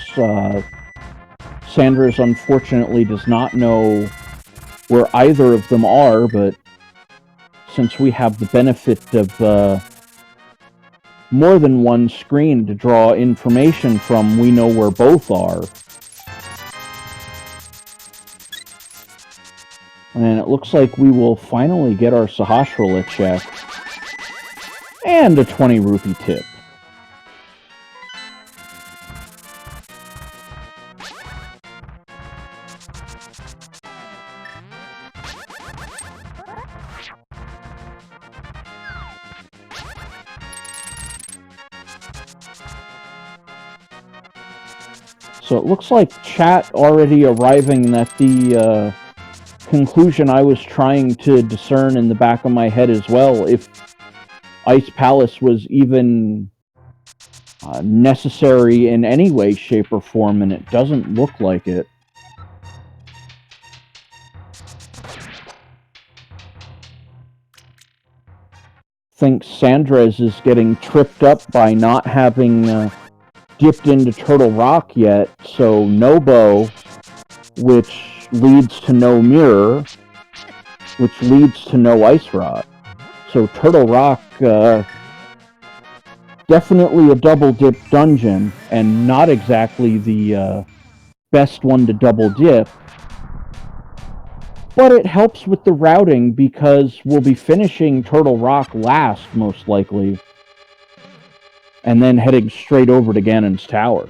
Sanders unfortunately does not know where either of them are, but since we have the benefit of more than one screen to draw information from, we know where both are. And it looks like we will finally get our Sahasrara check. And a 20 rupee tip. So it looks like chat already arriving at the conclusion I was trying to discern in the back of my head as well. If Ice Palace was even necessary in any way, shape, or form, and it doesn't look like it. Think Sandra's is getting tripped up by not having dipped into Turtle Rock yet, so no bow, which leads to no mirror, which leads to no ice rod. So Turtle Rock, definitely a double dip dungeon, and not exactly the best one to double dip. But it helps with the routing because we'll be finishing Turtle Rock last, most likely, and then heading straight over to Ganon's Tower.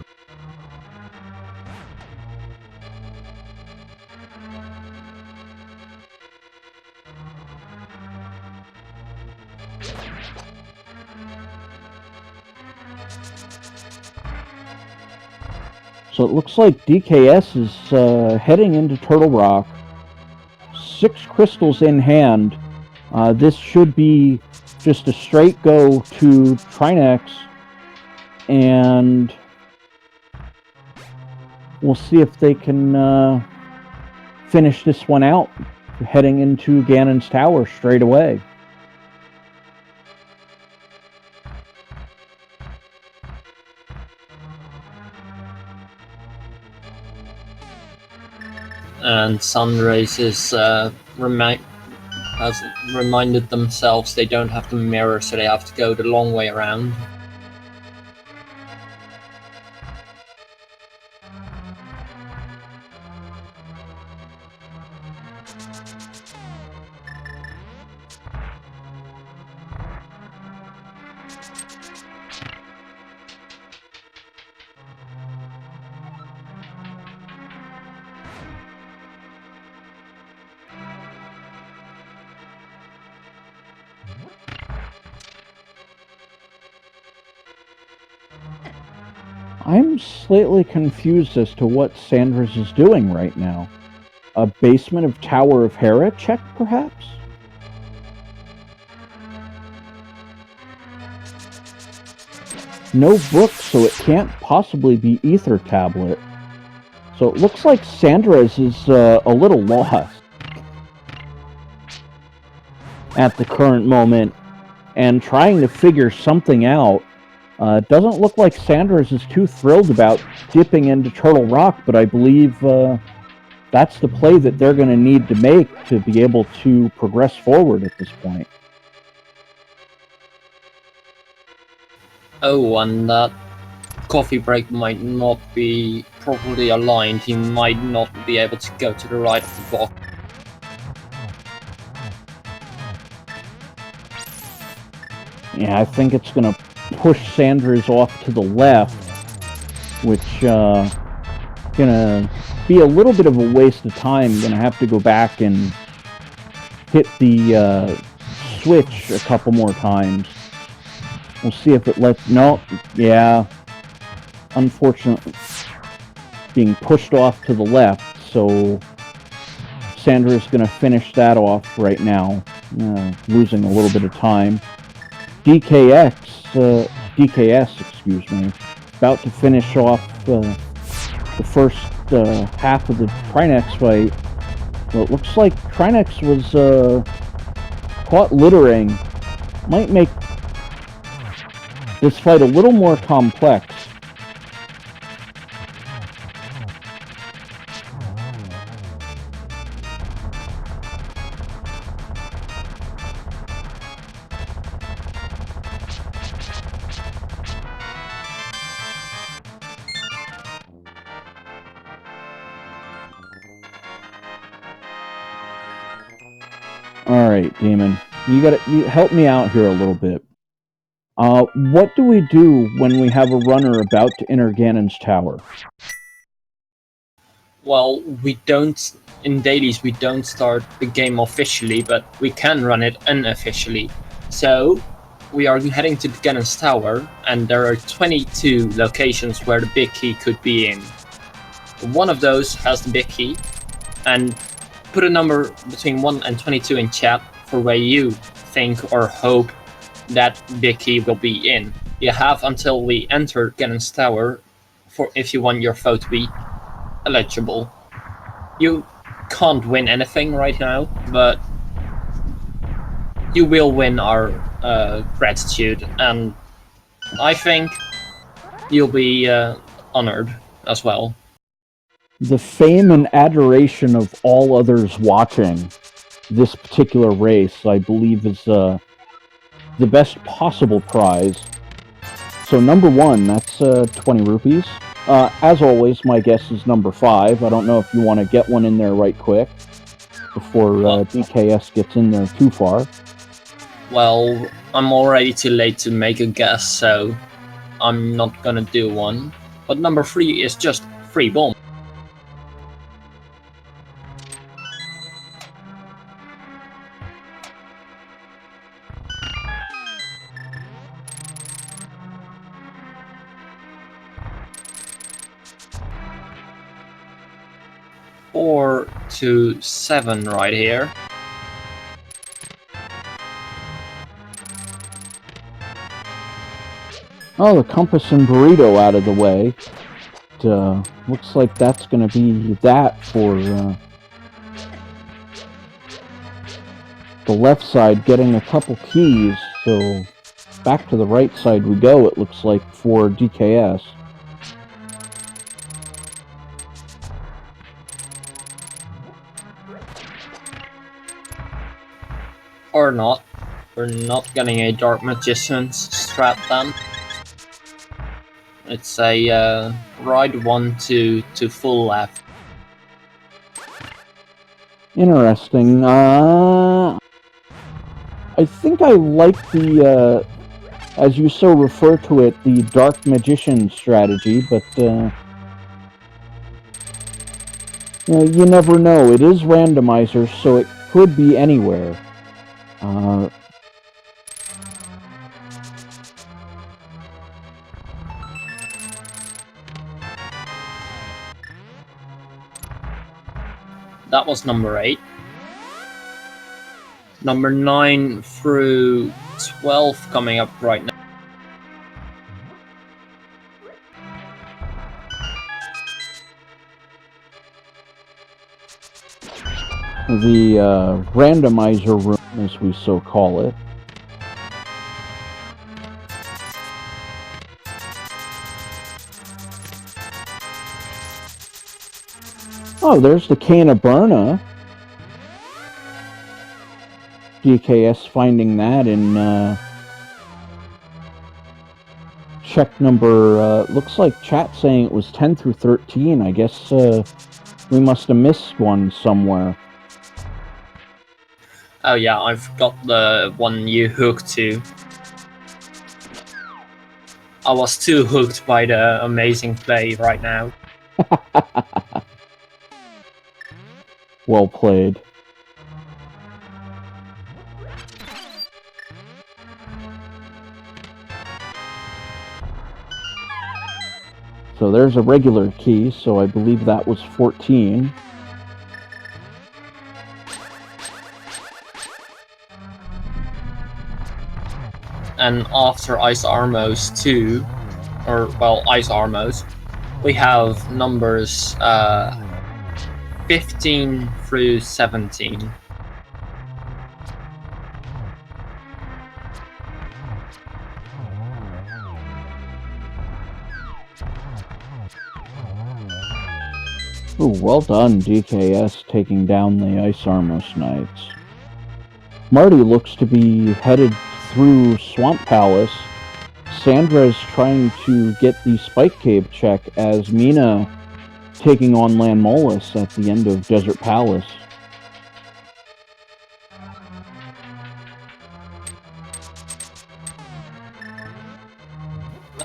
So it looks like DKS is heading into Turtle Rock. 6 crystals in hand. This should be just a straight go to Trinex, and we'll see if they can finish this one out, heading into Ganon's Tower straight away. And Sunrays has reminded themselves they don't have the mirror, so they have to go the long way around. I'm slightly confused as to what Sanders is doing right now. A basement of Tower of Hera check, perhaps? No book, so it can't possibly be Ether Tablet. So it looks like Sanders is a little lost at the current moment and trying to figure something out. It doesn't look like Sanders is too thrilled about dipping into Turtle Rock, but I believe that's the play that they're going to need to make to be able to progress forward at this point. Oh, and that coffee break might not be properly aligned. He might not be able to go to the right of the box. Yeah, I think it's going to push Sanders off to the left, which gonna be a little bit of a waste of time. Gonna have to go back and hit the switch a couple more times. We'll see if it lets... No, yeah. Unfortunately, being pushed off to the left, so Sandra's gonna finish that off right now, losing a little bit of time. DKS, excuse me, about to finish off the first half of the Trinex fight. Well, it looks like Trinex was caught littering. Might make this fight a little more complex. All right, Demon, you help me out here a little bit. What do we do when we have a runner about to enter Ganon's tower? Well, we don't, in dailies, we don't start the game officially, but we can run it unofficially. So, we are heading to Ganon's tower, and there are 22 locations where the big key could be in. One of those has the big key, and put a number between 1 and 22 in chat for where you think or hope that big key will be in. You have until we enter Ganon's tower for if you want your vote to be eligible. You can't win anything right now, but you will win our gratitude, and I think you'll be honored as well. The fame and adoration of all others watching this particular race, I believe, is the best possible prize. So number 1, that's 20 rupees. As always, my guess is number 5. I don't know if you want to get one in there right quick before DKS gets in there too far. Well, I'm already too late to make a guess, so I'm not gonna do one. But number 3 is just free bomb. Or to 7 right here. Oh, the compass and burrito out of the way. Looks like that's going to be that for the left side, getting a couple keys. So back to the right side we go, it looks like, for DKS. Or not. We're not getting a Dark Magician's strat then. It's a right 1 to full left. Interesting. I think I like the, as you so refer to it, the Dark Magician strategy, but you never know. It is randomizer, so it could be anywhere. That was number 8. Number 9 through 12 coming up right now. The randomizer room, as we so call it. Oh, there's the Cane of Burna. DKS finding that in check number, looks like chat saying it was 10 through 13. I guess we must have missed one somewhere. Oh yeah, I've got the one you hooked to. I was too hooked by the amazing play right now. Well played. So there's a regular key, so I believe that was 14. And after Ice Armos 2, or well, Ice Armos, we have numbers 15 through 17. Ooh, well done, DKS, taking down the Ice Armos Knights. Marty looks to be headed through Swamp Palace. Sandra's trying to get the Spike Cave check as Mina taking on Lanmolas at the end of Desert Palace.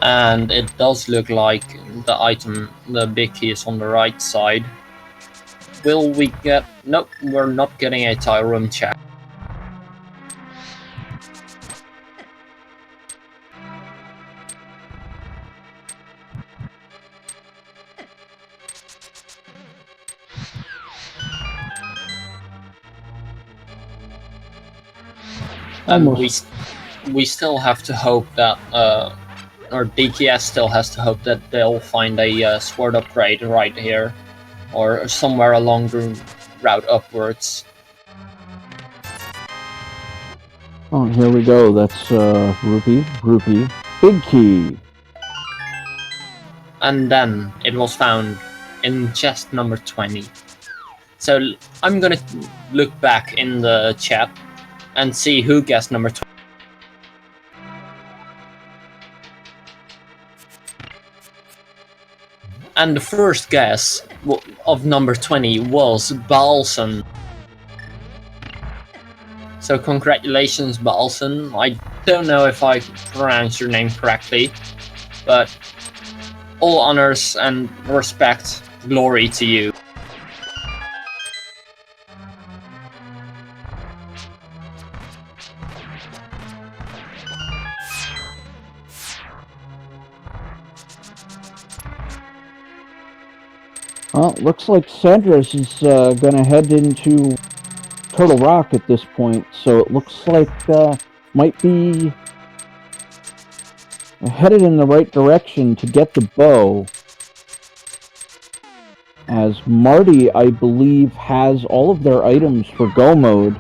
And it does look like the item, the big key, is on the right side. Will we get... Nope, we're not getting a tile room check. And we still have to hope that, or DKS still has to hope that they'll find a sword upgrade right here, or somewhere along the route upwards. Oh, here we go. That's Rupee, big key. And then it was found in chest number 20. So I'm gonna look back in the chat and see who guessed number 20. And the first guess of number 20 was Balson. So congratulations, Balson. I don't know if I pronounced your name correctly, but all honors and respect, glory to you. Well, looks like Sandra's is gonna head into Turtle Rock at this point, so it looks like might be headed in the right direction to get the bow. As Marty, I believe, has all of their items for go mode.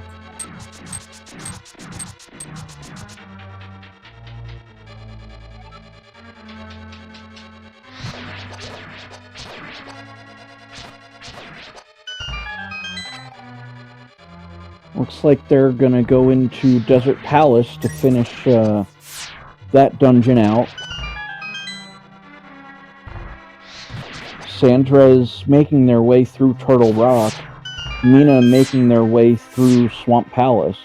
Looks like they're gonna go into Desert Palace to finish that dungeon out. Sandra's making their way through Turtle Rock. Mina making their way through Swamp Palace.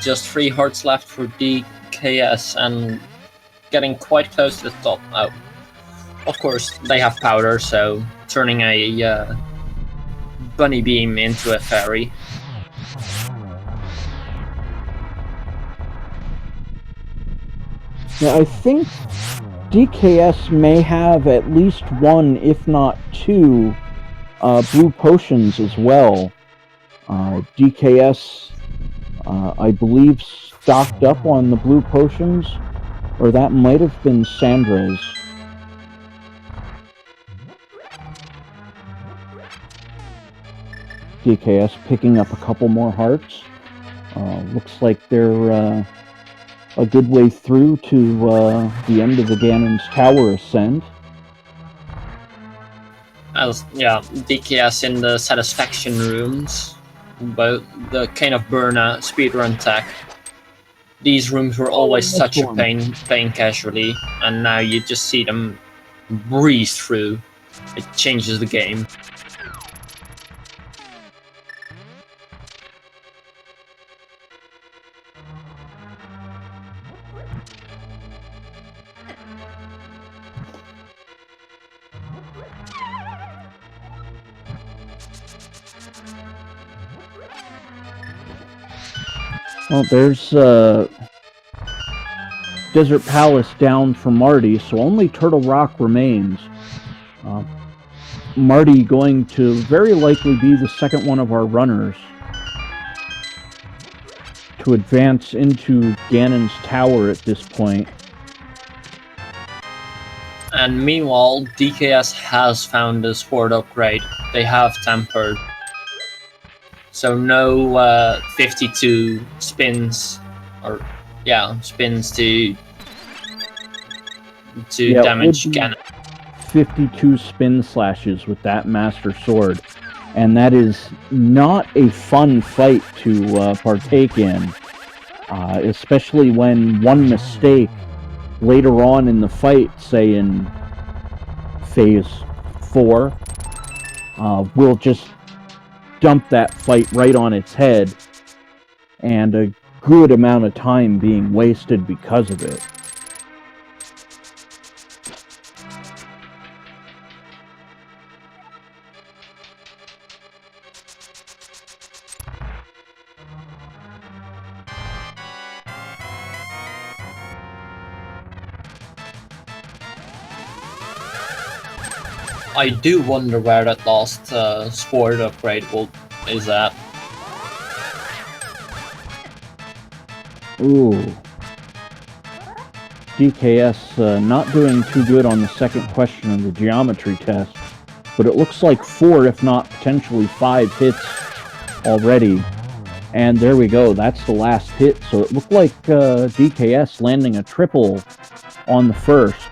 Just 3 hearts left for DKS and getting quite close to the top. Oh, of course, they have powder, so turning a bunny beam into a fairy. Yeah, I think DKS may have at least one, if not two, blue potions as well. DKS, I believe, stocked up on the blue potions, or that might have been Sandra's. DKS picking up a couple more hearts. Looks like they're a good way through to the end of the Ganon's Tower ascent. Yeah, DKS in the satisfaction rooms, but the kind of Burna speedrun tech. These rooms were always such a pain playing casually, and now you just see them breeze through. It changes the game. Well, there's Desert Palace down for Marty, so only Turtle Rock remains. Marty going to very likely be the second one of our runners to advance into Ganon's Tower at this point. And meanwhile, DKS has found a sword upgrade. They have tempered. So no 52 spins, or spins to damage Ganon. 52 spin slashes with that Master Sword, and that is not a fun fight to partake in, especially when one mistake later on in the fight, say in Phase 4, will just dump that fight right on its head, and a good amount of time being wasted because of it. I do wonder where that last sword upgrade is at. Ooh. DKS not doing too good on the second question of the geometry test, but it looks like 4, if not potentially 5 hits already. And there we go, that's the last hit. So it looked like DKS landing a triple on the first.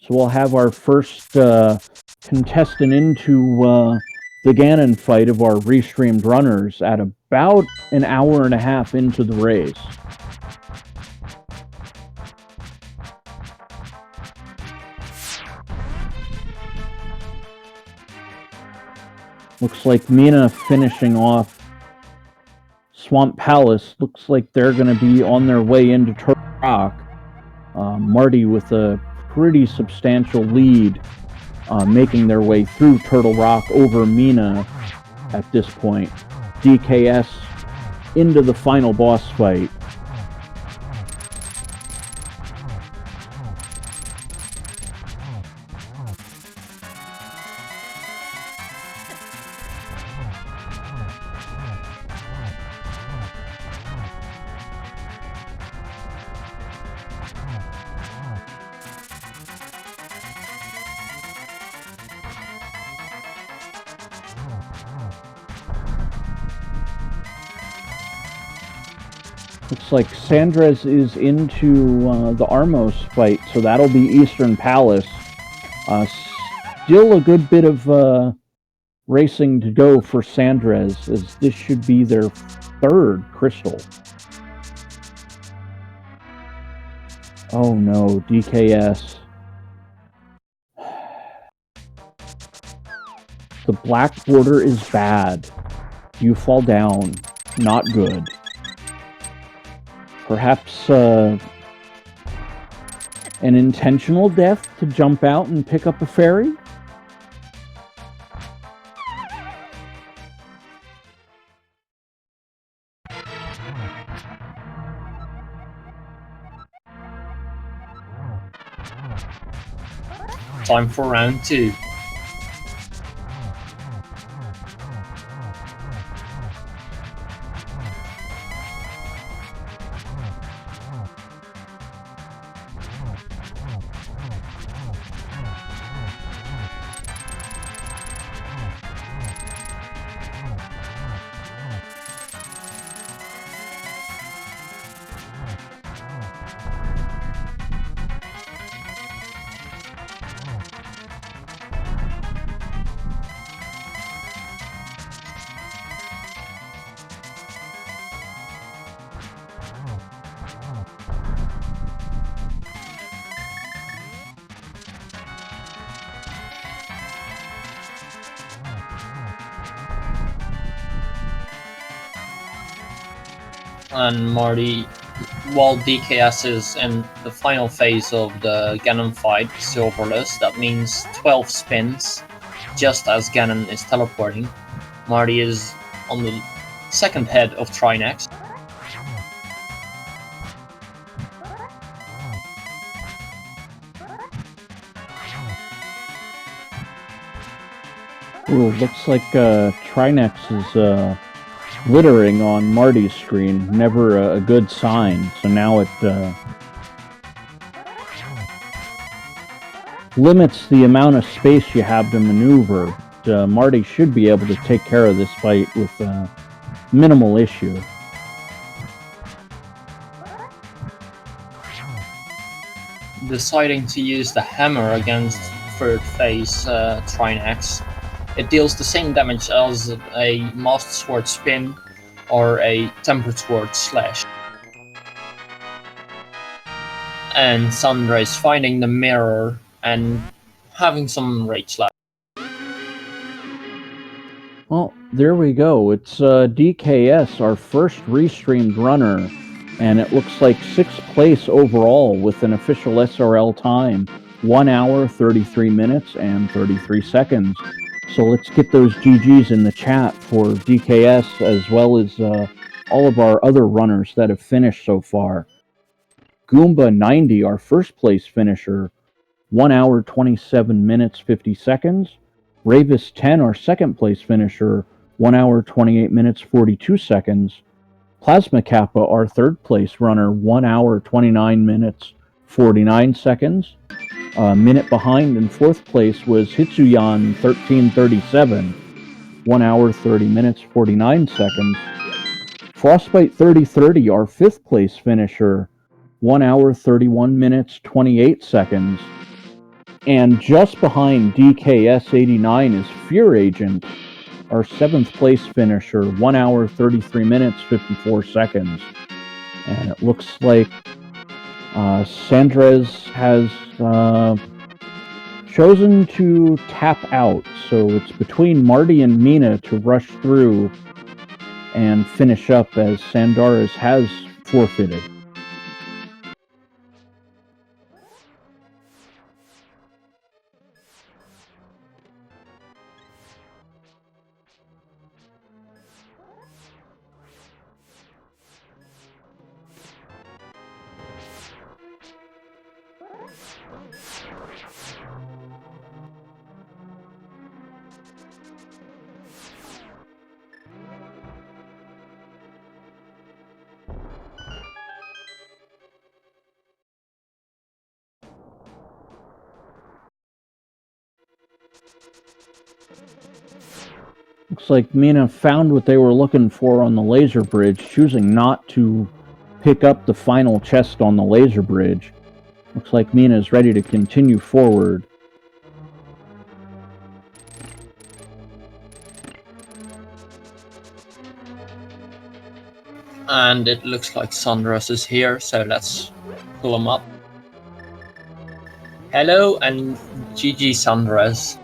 So we'll have our first contestant into the Ganon fight of our restreamed runners at about an hour and a half into the race. Looks like Mina finishing off Swamp Palace. Looks like they're going to be on their way into Turtle Rock. Marty with a pretty substantial lead, making their way through Turtle Rock over Mina at this point. DKS into the final boss fight. Looks like Sandres is into the Armos fight, so that'll be Eastern Palace. Still a good bit of racing to go for Sandres, as this should be their third crystal. Oh no, DKS. The black border is bad. You fall down. Not good. Perhaps an intentional death to jump out and pick up a fairy? Time for round 2. And Marty, while DKS is in the final phase of the Ganon fight, silverless, that means 12 spins, just as Ganon is teleporting. Marty is on the second head of Trinex. Ooh, looks like Trinex is littering on Marty's screen. Never a good sign. So now it limits the amount of space you have to maneuver. Marty should be able to take care of this fight with minimal issue. Deciding to use the hammer against third phase Trinex. It deals the same damage as a Master Sword spin or a Tempered Sword slash. And Sandra is finding the mirror and having some rage left. Well, there we go. It's DKS, our first restreamed runner, and it looks like 6th place overall with an official SRL time, 1 hour, 33 minutes, and 33 seconds. So let's get those GGs in the chat for DKS as well as all of our other runners that have finished so far. Goomba90, our first place finisher, 1 hour, 27 minutes, 50 seconds. Ravis10, our second place finisher, 1 hour, 28 minutes, 42 seconds. Plasma Kappa, our third place runner, 1 hour, 29 minutes, 49 seconds. A minute behind in 4th place was Hitsuyan 1337, 1 hour 30 minutes 49 seconds. Frostbite 3030, our 5th place finisher, 1 hour 31 minutes 28 seconds. And just behind DKS 89 is Fear Agent, our 7th place finisher, 1 hour 33 minutes 54 seconds. And it looks like Sandres has chosen to tap out, so it's between Marty and Mina to rush through and finish up, as Sandaris has forfeited. Looks like Mina found what they were looking for on the laser bridge, choosing not to pick up the final chest on the laser bridge. Looks like Mina's ready to continue forward. And it looks like Sondras is here, so let's pull him up. Hello and GG Sondras.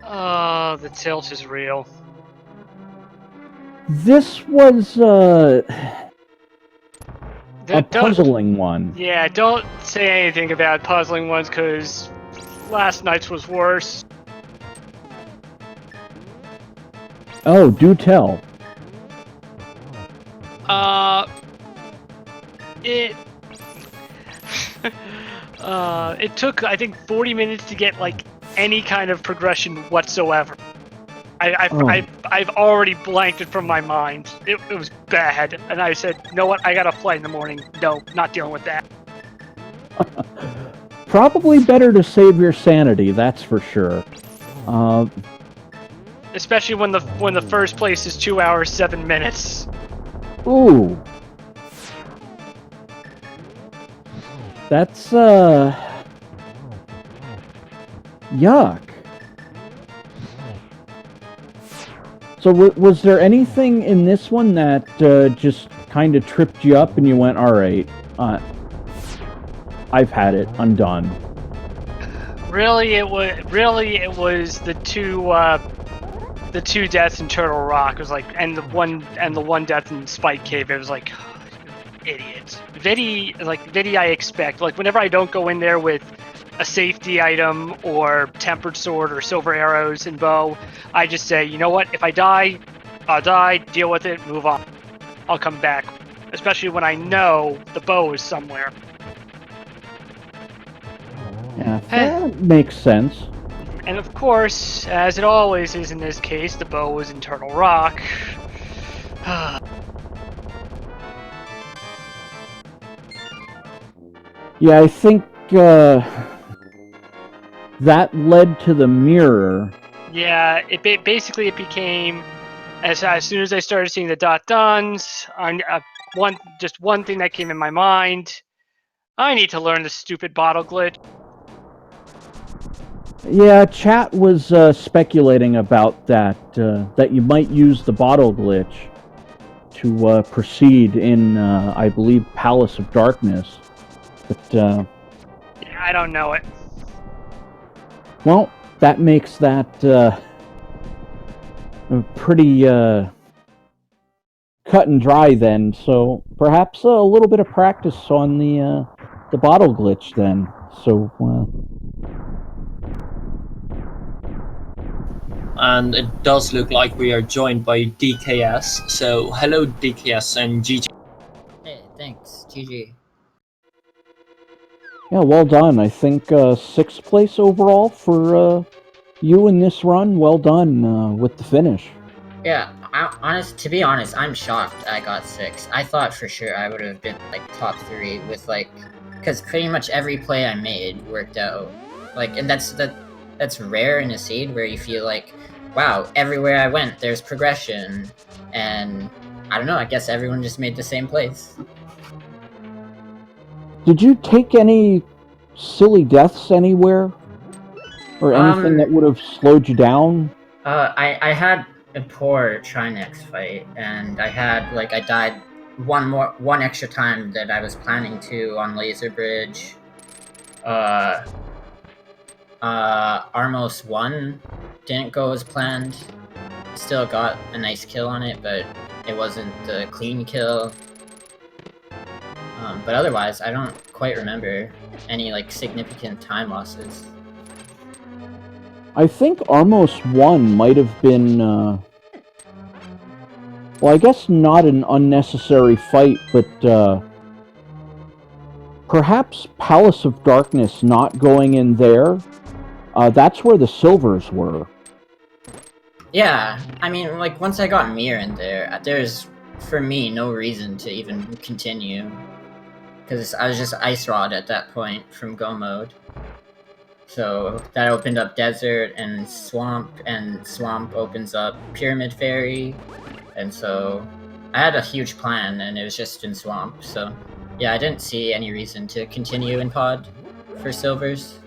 Oh, the tilt is real. This was a puzzling one. Yeah, don't say anything about puzzling ones, because last night's was worse. Oh, do tell. It took, I think, 40 minutes to get, like, any kind of progression whatsoever. I've already blanked it from my mind. It was bad, and I said, you know what, I got a flight in the morning. No, not dealing with that. Probably better to save your sanity, that's for sure. Especially when the first place is 2 hours 7 minutes. Ooh. That's, yuck. So was there anything in this one that just kind of tripped you up and you went, alright, I've had it, I'm done? Really, it was the two deaths in Turtle Rock. It was like, and the one death in Spike Cave. It was like, oh, idiot. Vidi, I expect. Like, whenever I don't go in there with a safety item or tempered sword or silver arrows and bow, I just say, you know what? If I die, I'll die. Deal with it. Move on. I'll come back. Especially when I know the bow is somewhere. Yeah, that makes sense. And of course, as it always is in this case, the bow was in Turtle Rock. Yeah, I think that led to the mirror. Yeah, it became, as soon as I started seeing the dot-dones, one thing that came in my mind, I need to learn the stupid bottle glitch. Yeah, chat was speculating about that, that you might use the bottle glitch to proceed in, I believe, Palace of Darkness. But, yeah, I don't know it. Well, that makes that pretty cut and dry then, so perhaps a little bit of practice on the bottle glitch then. So, And it does look like we are joined by DKS. So hello DKS and GG. Hey, thanks, GG. yeah, well done. I think 6th place overall for you in this run. Well done with the finish. Yeah, to be honest, I'm shocked I got 6. I thought for sure I would have been like top 3 with like, because pretty much every play I made worked out. Like, and that's rare in a seed where you feel like, wow, everywhere I went there's progression, and I don't know. I guess everyone just made the same plays. Did you take any silly deaths anywhere? Or anything that would have slowed you down? I had a poor Trinex fight, and I died one extra time that I was planning to on Laser Bridge. Armos 1 didn't go as planned. Still got a nice kill on it, but it wasn't the clean kill. But otherwise, I don't quite remember any like significant time losses. I think Armos 1 might have been, well, I guess not an unnecessary fight, but perhaps Palace of Darkness not going in there. That's where the silvers were. Yeah, I mean, like, once I got Mir in there, there's, for me, no reason to even continue. Because I was just Ice Rod at that point from Go Mode. So that opened up Desert and Swamp Swamp opens up Pyramid Fairy. And so I had a huge plan, and it was just in swamp. So, yeah, I didn't see any reason to continue in pod for silvers.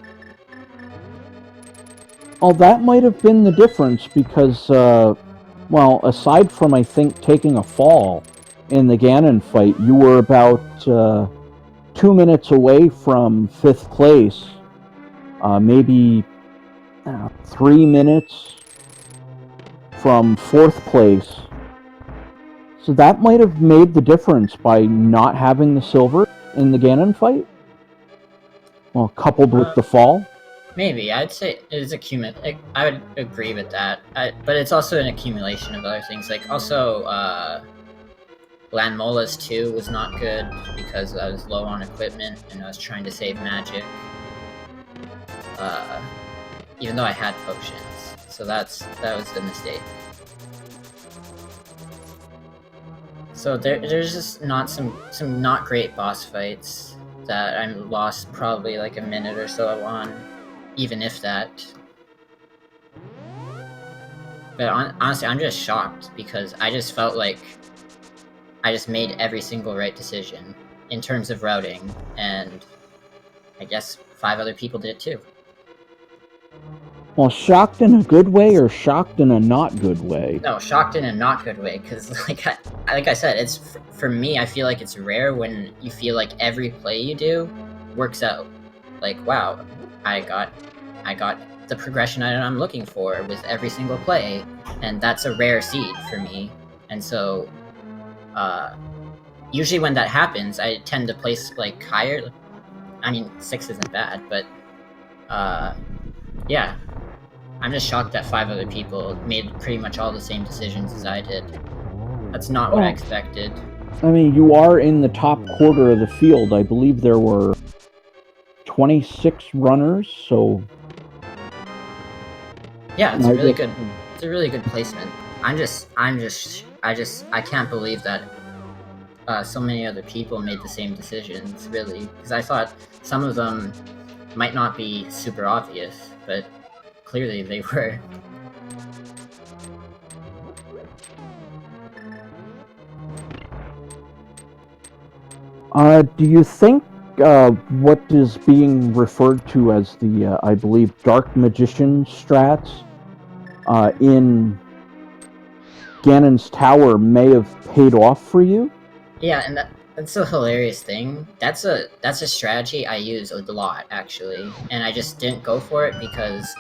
Oh, that might have been the difference because, well, aside from, I think, taking a fall in the Ganon fight, you were about 2 minutes away from 5th place. Maybe 3 minutes from 4th place. So that might have made the difference by not having the silver in the Ganon fight? Well, coupled with the fall? Maybe. I'd say it is I would agree with that. But it's also an accumulation of other things. Like, also, Landmola's 2 was not good because I was low on equipment and I was trying to save magic. Even though I had potions. So that was the mistake. So there's just not some not great boss fights that I lost probably like a minute or so on, even if that. But honestly, I'm just shocked because I just felt like I just made every single right decision in terms of routing, and I guess 5 other people did it too. Well, shocked in a good way or shocked in a not good way? No, shocked in a not good way, because like I said, it's for me. I feel like it's rare when you feel like every play you do works out. Like, wow, I got the progression item I'm looking for with every single play, and that's a rare seed for me. And so, usually when that happens, I tend to place like higher. I mean, 6 isn't bad, but yeah. I'm just shocked that 5 other people made pretty much all the same decisions as I did. That's not what I expected. I mean, you are in the top quarter of the field. I believe there were 26 runners, so... Yeah, it's a really good. It's a really good placement. I can't believe that so many other people made the same decisions, really, because I thought some of them might not be super obvious, but clearly they were. Do you think what is being referred to as the, I believe, Dark Magician strats in Ganon's Tower may have paid off for you? Yeah, and that's a hilarious thing. That's a strategy I use a lot, actually, and I just didn't go for it because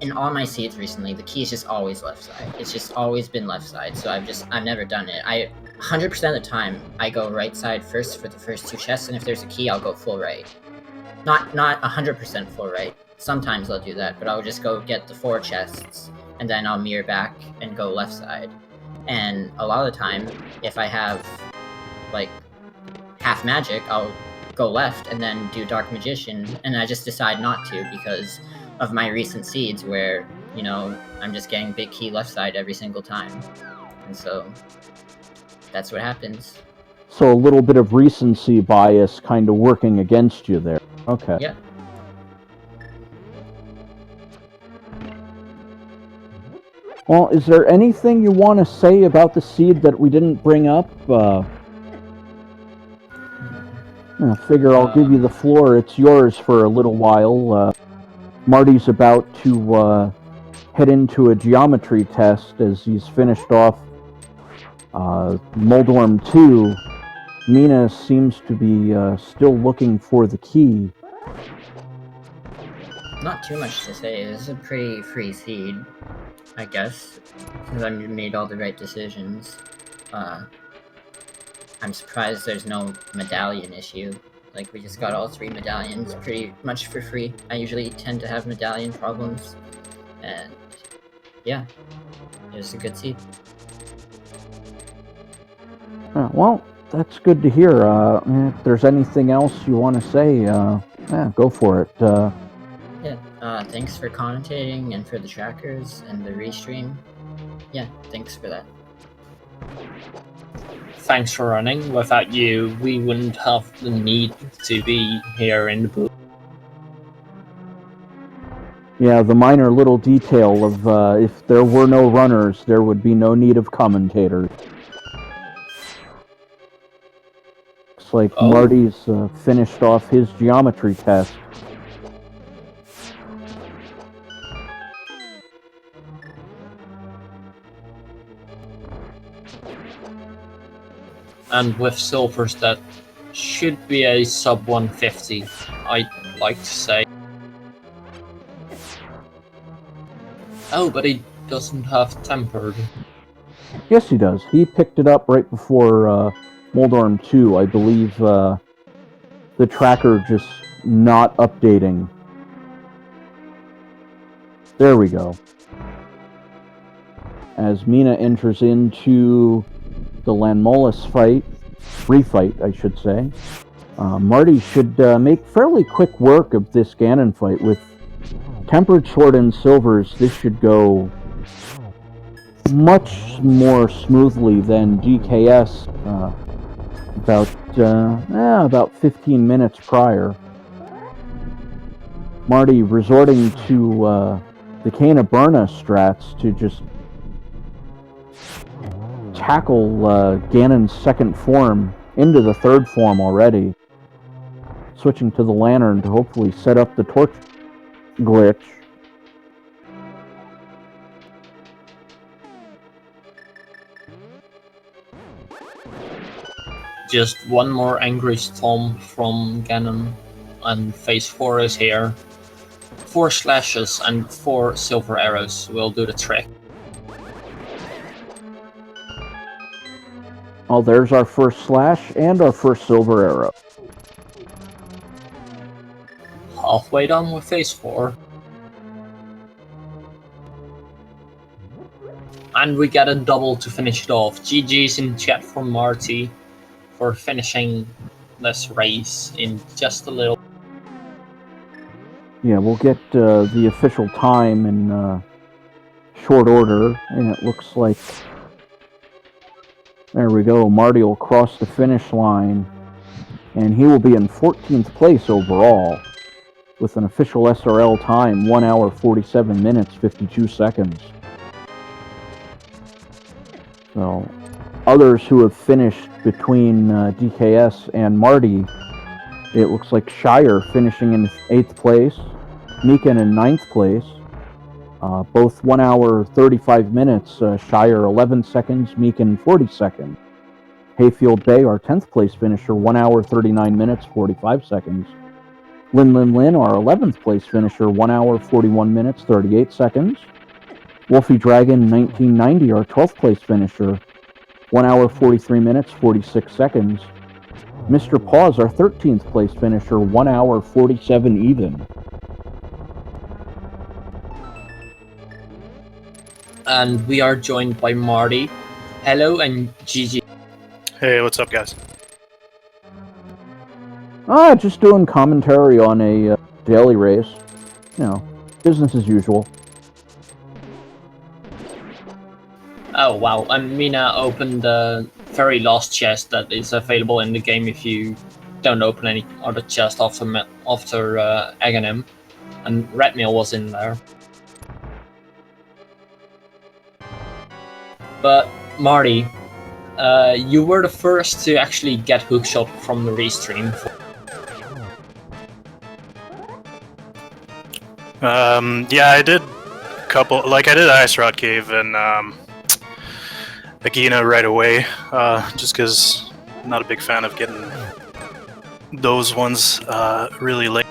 in all my seeds recently, the key is just always left side. It's just always been left side, so I've never done it. 100% of the time, I go right side first for the first 2 chests, and if there's a key, I'll go full right. Not 100% full right. Sometimes I'll do that, but I'll just go get the 4 chests, and then I'll mirror back and go left side. And a lot of the time, if I have, like, half magic, I'll go left and then do Dark Magician, and I just decide not to because of my recent seeds where, you know, I'm just getting big key left side every single time. And so, that's what happens. So a little bit of recency bias kind of working against you there. Okay. Yeah. Well, is there anything you want to say about the seed that we didn't bring up? I figure I'll give you the floor. It's yours for a little while. Marty's about to head into a geometry test as he's finished off Moldorm 2. Mina seems to be still looking for the key. Not too much to say. This is a pretty free seed, I guess, because I made all the right decisions. I'm surprised there's no medallion issue. Like, we just got all 3 medallions pretty much for free. I usually tend to have medallion problems. And, yeah, it was a good seed. Well, that's good to hear. If there's anything else you want to say, yeah, go for it. Yeah, thanks for commentating and for the trackers and the restream. Yeah, thanks for that. Thanks for running. Without you, we wouldn't have the need to be here in the booth. Yeah, the minor little detail of if there were no runners, there would be no need of commentators. Looks like Oh. Marty's finished off his geometry test. And with Silver's, that should be a sub 150, I'd like to say. Oh, but he doesn't have tempered. Yes, he does. He picked it up right before Moldorm 2. I believe the tracker just not updating. There we go. As Mina enters into the Lanmolas refight, I should say, Marty should make fairly quick work of this Ganon fight. With tempered sword and silvers, this should go much more smoothly than DKS about 15 minutes prior. Marty resorting to the Cane of Burna strats to just tackle Ganon's second form into the third form already. Switching to the lantern to hopefully set up the torch glitch. Just one more angry stomp from Ganon, and phase 4 is here. 4 slashes and 4 silver arrows will do the trick. Oh, there's our first slash and our first silver arrow. Halfway done with phase 4. And we get a double to finish it off. GG's in chat from Marty for finishing this race in just a little. Yeah, we'll get the official time in short order, and it looks like... There we go, Marty will cross the finish line, and he will be in 14th place overall, with an official SRL time, 1 hour, 47 minutes, 52 seconds. So, others who have finished between DKS and Marty, it looks like Shire finishing in 8th place, Meekin in 9th place, both 1 hour 35 minutes, Shire 11 seconds, Meekin 40 seconds. Hayfield Bay, our 10th place finisher, 1 hour 39 minutes, 45 seconds. Lin, our 11th place finisher, 1 hour 41 minutes, 38 seconds. Wolfie Dragon 1990, our 12th place finisher, 1 hour 43 minutes, 46 seconds. Mr. Paws, our 13th place finisher, 1 hour 47 even. And we are joined by Marty. Hello and GG. Hey, what's up, guys? Just doing commentary on a daily race. You know, business as usual. Oh wow, and Mina opened the very last chest that is available in the game if you don't open any other chest after Ganon, and Redmail was in there. But Marty, you were the first to actually get hookshot from the restream. Yeah, I did a couple. Like, I did Ice Rod Cave and Agina right away, just because I'm not a big fan of getting those ones really late.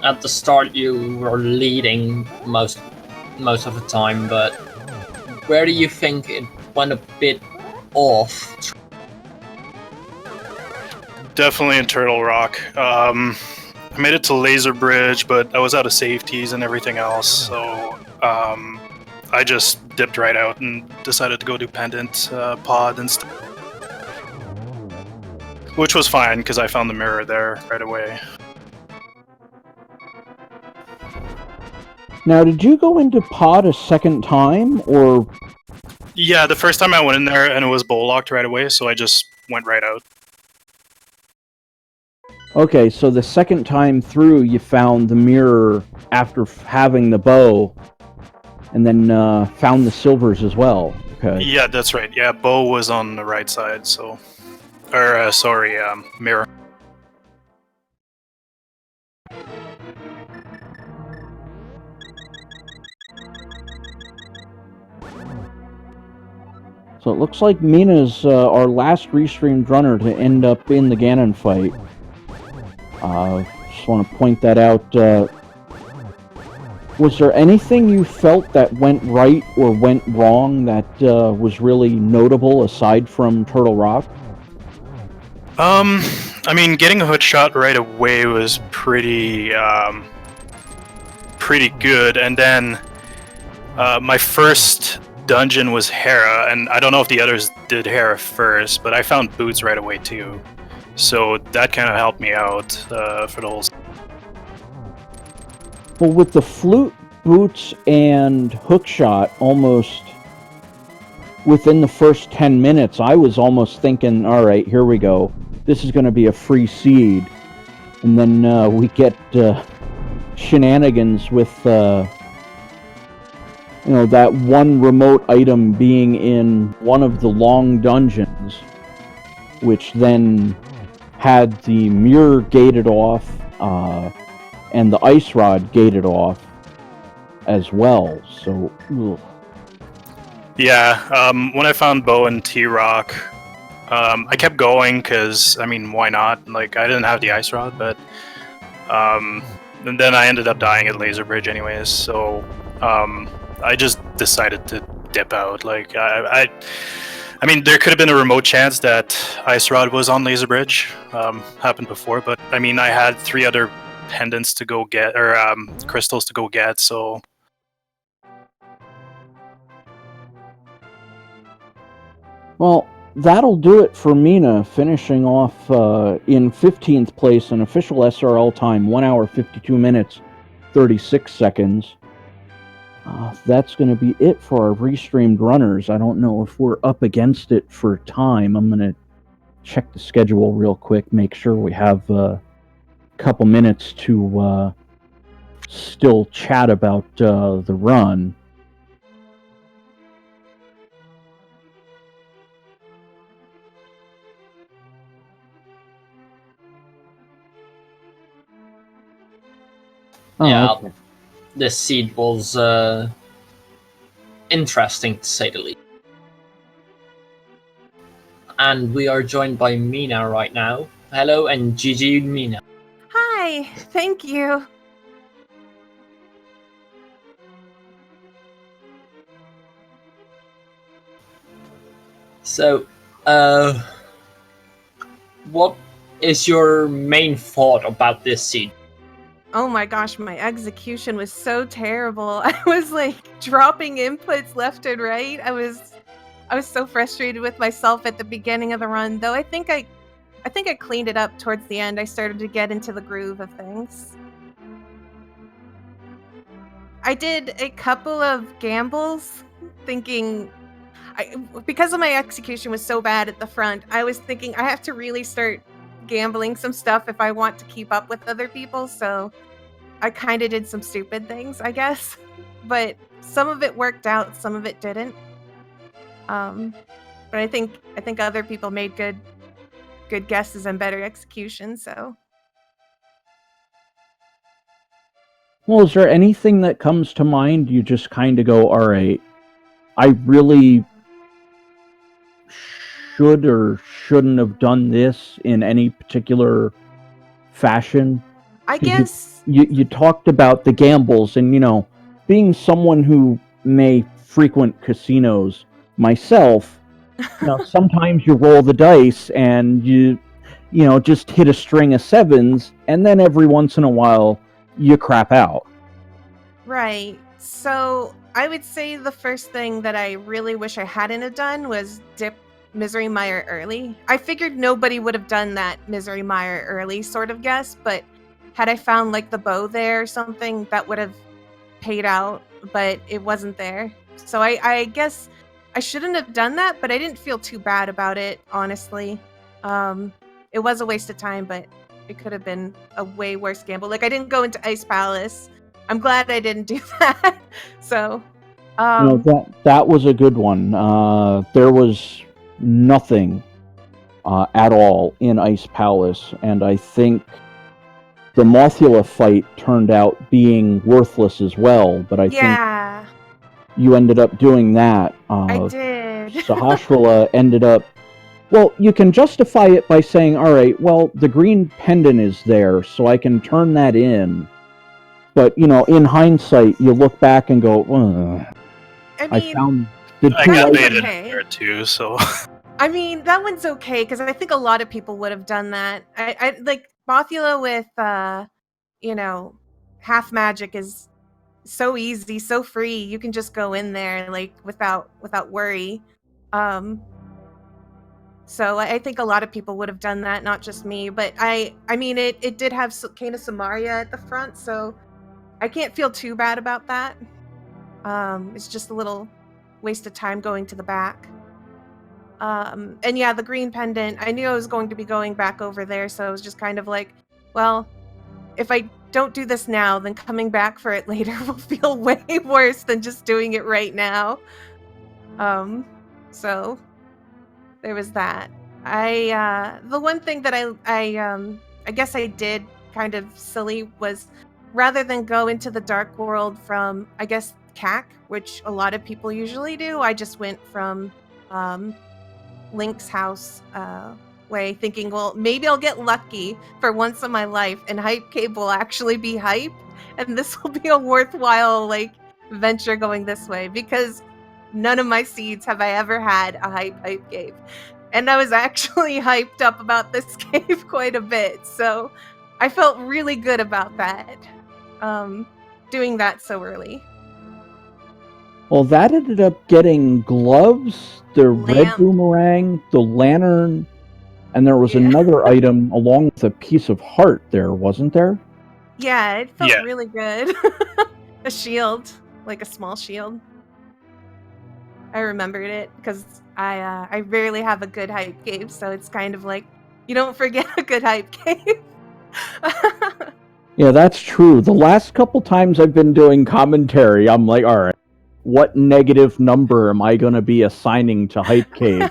At the start, you were leading most of the time, but where do you think it went a bit off? Definitely in Turtle Rock. I made it to Laser Bridge, but I was out of safeties and everything else, so I just dipped right out and decided to go do Pendant pod instead. Which was fine, because I found the mirror there right away. Now, did you go into pod a second time, or...? Yeah, the first time I went in there and it was bowl locked right away, so I just went right out. Okay, so the second time through, you found the mirror after having the bow, and then found the silvers as well. Okay. Yeah, that's right. Yeah, bow was on the right side, so... Or, sorry, mirror. So it looks like Mina's our last restreamed runner to end up in the Ganon fight. Just want to point that out. Was there anything you felt that went right or went wrong that was really notable aside from Turtle Rock? I mean, getting a hood shot right away was pretty good, and then my first dungeon was Hera, and I don't know if the others did Hera first, but I found Boots right away too, so that kind of helped me out for the whole. Well, with the flute, Boots, and hookshot almost within the first 10 minutes, I was almost thinking, all right, here we go. This is going to be a free seed. And then we get shenanigans with, that one remote item being in one of the long dungeons, which then had the mirror gated off, and the ice rod gated off as well. So, ugh. Yeah, when I found Bow and T-Rock, I kept going because, I mean, why not? Like, I didn't have the ice rod, but and then I ended up dying at Laser Bridge anyways, so I just decided to dip out. Like, I mean, there could have been a remote chance that ice rod was on Laser Bridge, happened before, but I mean, I had 3 other pendants to go get, or crystals to go get, so... Well, that'll do it for Mina, finishing off in 15th place in official SRL time, 1 hour, 52 minutes, 36 seconds. That's going to be it for our restreamed runners. I don't know if we're up against it for time. I'm going to check the schedule real quick, make sure we have a couple minutes to still chat about the run. Oh, Yeah, okay. this seed was interesting to say the least. And we are joined by Mina right now. Hello and GG Mina. Hi, thank you. So, what is your main thought about this seed? Oh my gosh, my execution was so terrible. I was like dropping inputs left and right. I was so frustrated with myself at the beginning of the run, though I think I cleaned it up towards the end. I started to get into the groove of things. I did a couple of gambles thinking because of my execution was so bad at the front, I was thinking I have to really start gambling some stuff if I want to keep up with other people, so I kind of did some stupid things, I guess. But some of it worked out, some of it didn't. But I think other people made good guesses and better execution, so. Well, is there anything that comes to mind you just kind of go, all right, I really should or shouldn't have done this in any particular fashion? I guess... You talked about the gambles, and, being someone who may frequent casinos myself, sometimes you roll the dice and you just hit a string of 7s, and then every once in a while you crap out. Right. So I would say the first thing that I really wish I hadn't have done was dip Misery Mire early. I figured nobody would have done that Misery Mire early sort of guess, but had I found like the bow there or something, that would have paid out, but it wasn't there. So I guess I shouldn't have done that, but I didn't feel too bad about it, honestly. It was a waste of time, but it could have been a way worse gamble. Like I didn't go into Ice Palace. I'm glad I didn't do that. So, that was a good one. There was nothing at all in Ice Palace, and I think the Mothula fight turned out being worthless as well. But I think you ended up doing that. I did. Sahasrara ended up. Well, you can justify it by saying, all right, well, the green pendant is there, so I can turn that in. But, in hindsight, you look back and go, I found the two I got items. baited there too, so. I mean, that one's okay, because I think a lot of people would have done that. I like, Mothula with, half magic is so easy, so free. You can just go in there, like, without worry. So I think a lot of people would have done that, not just me. But I mean, it did have Cane of Samaria at the front, so I can't feel too bad about that. It's just a little waste of time going to the back. And yeah, the green pendant, I knew I was going to be going back over there, so I was just kind of like, well, if I don't do this now, then coming back for it later will feel way worse than just doing it right now. So there was that. The one thing that I guess I did kind of silly was, rather than go into the dark world from, I guess, CAC, which a lot of people usually do, I just went from Link's house way, thinking, well, maybe I'll get lucky for once in my life and Hype Cave will actually be hype, and this will be a worthwhile venture going this way, because none of my seeds have I ever had a hype cave. And I was actually hyped up about this cave quite a bit, so I felt really good about that, doing that so early. Well, that ended up getting gloves, the red boomerang, the lantern, and there was another item along with a piece of heart there, wasn't there? Yeah, it felt really good. A shield, like a small shield. I remembered it because I rarely have a good hype cave, so it's kind of like, you don't forget a good hype cave. Yeah, that's true. The last couple times I've been doing commentary, I'm like, all right, what negative number am I going to be assigning to Hype Cave?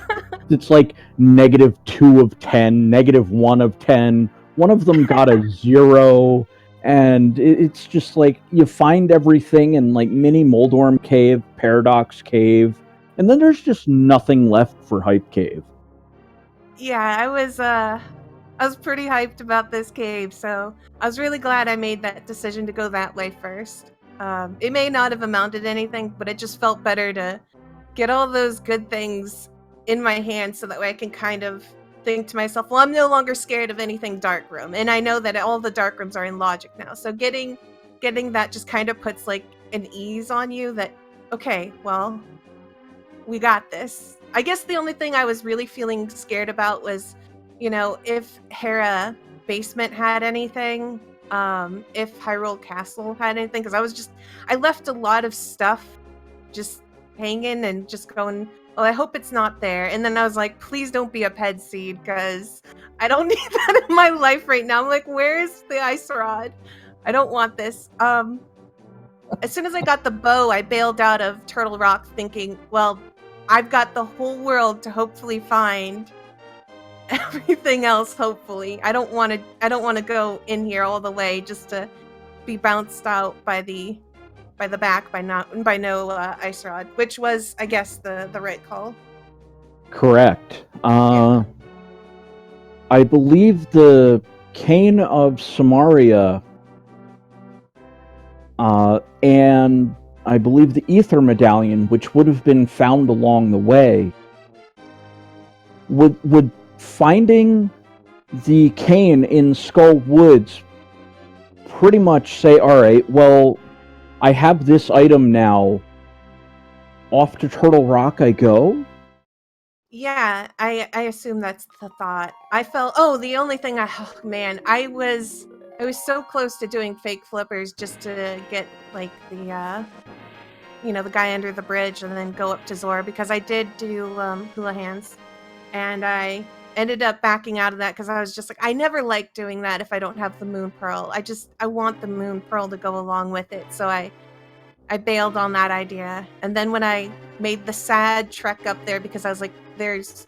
It's like -2 of 10, -1 of 10. One of them got a 0, and it's just like you find everything in like Mini Moldorm Cave, Paradox Cave, and then there's just nothing left for Hype Cave. Yeah, I was pretty hyped about this cave, so I was really glad I made that decision to go that way first. It may not have amounted to anything, but it just felt better to get all those good things in my hand, so that way I can kind of think to myself, well, I'm no longer scared of anything dark room, and I know that all the dark rooms are in logic now. So getting that just kind of puts like an ease on you that, okay, well, we got this. I guess the only thing I was really feeling scared about was, if Hera Basement had anything, if Hyrule Castle had anything, because I left a lot of stuff just hanging and just going, well, I hope it's not there. And then I was like, please don't be a ped seed, because I don't need that in my life right now. I'm like, where's the ice rod? I don't want this. As soon as I got the bow, I bailed out of Turtle Rock thinking, well, I've got the whole world to hopefully find everything else. Hopefully, I don't want to go in here all the way just to be bounced out by the back by no ice rod, which was, I guess, the right call. Correct. I believe the Cane of Samaria, and I believe the Ether Medallion, which would have been found along the way, would finding the cane in Skull Woods pretty much say, all right, well, I have this item now, off to Turtle Rock I go? Yeah, I assume that's the thought. I felt, the only thing I was so close to doing fake flippers just to get like the the guy under the bridge and then go up to Zora, because I did do hula hands, and I ended up backing out of that because I was just like, I never like doing that if I don't have the moon pearl. I want the moon pearl to go along with it. So I bailed on that idea. And then when I made the sad trek up there, because I was like, there's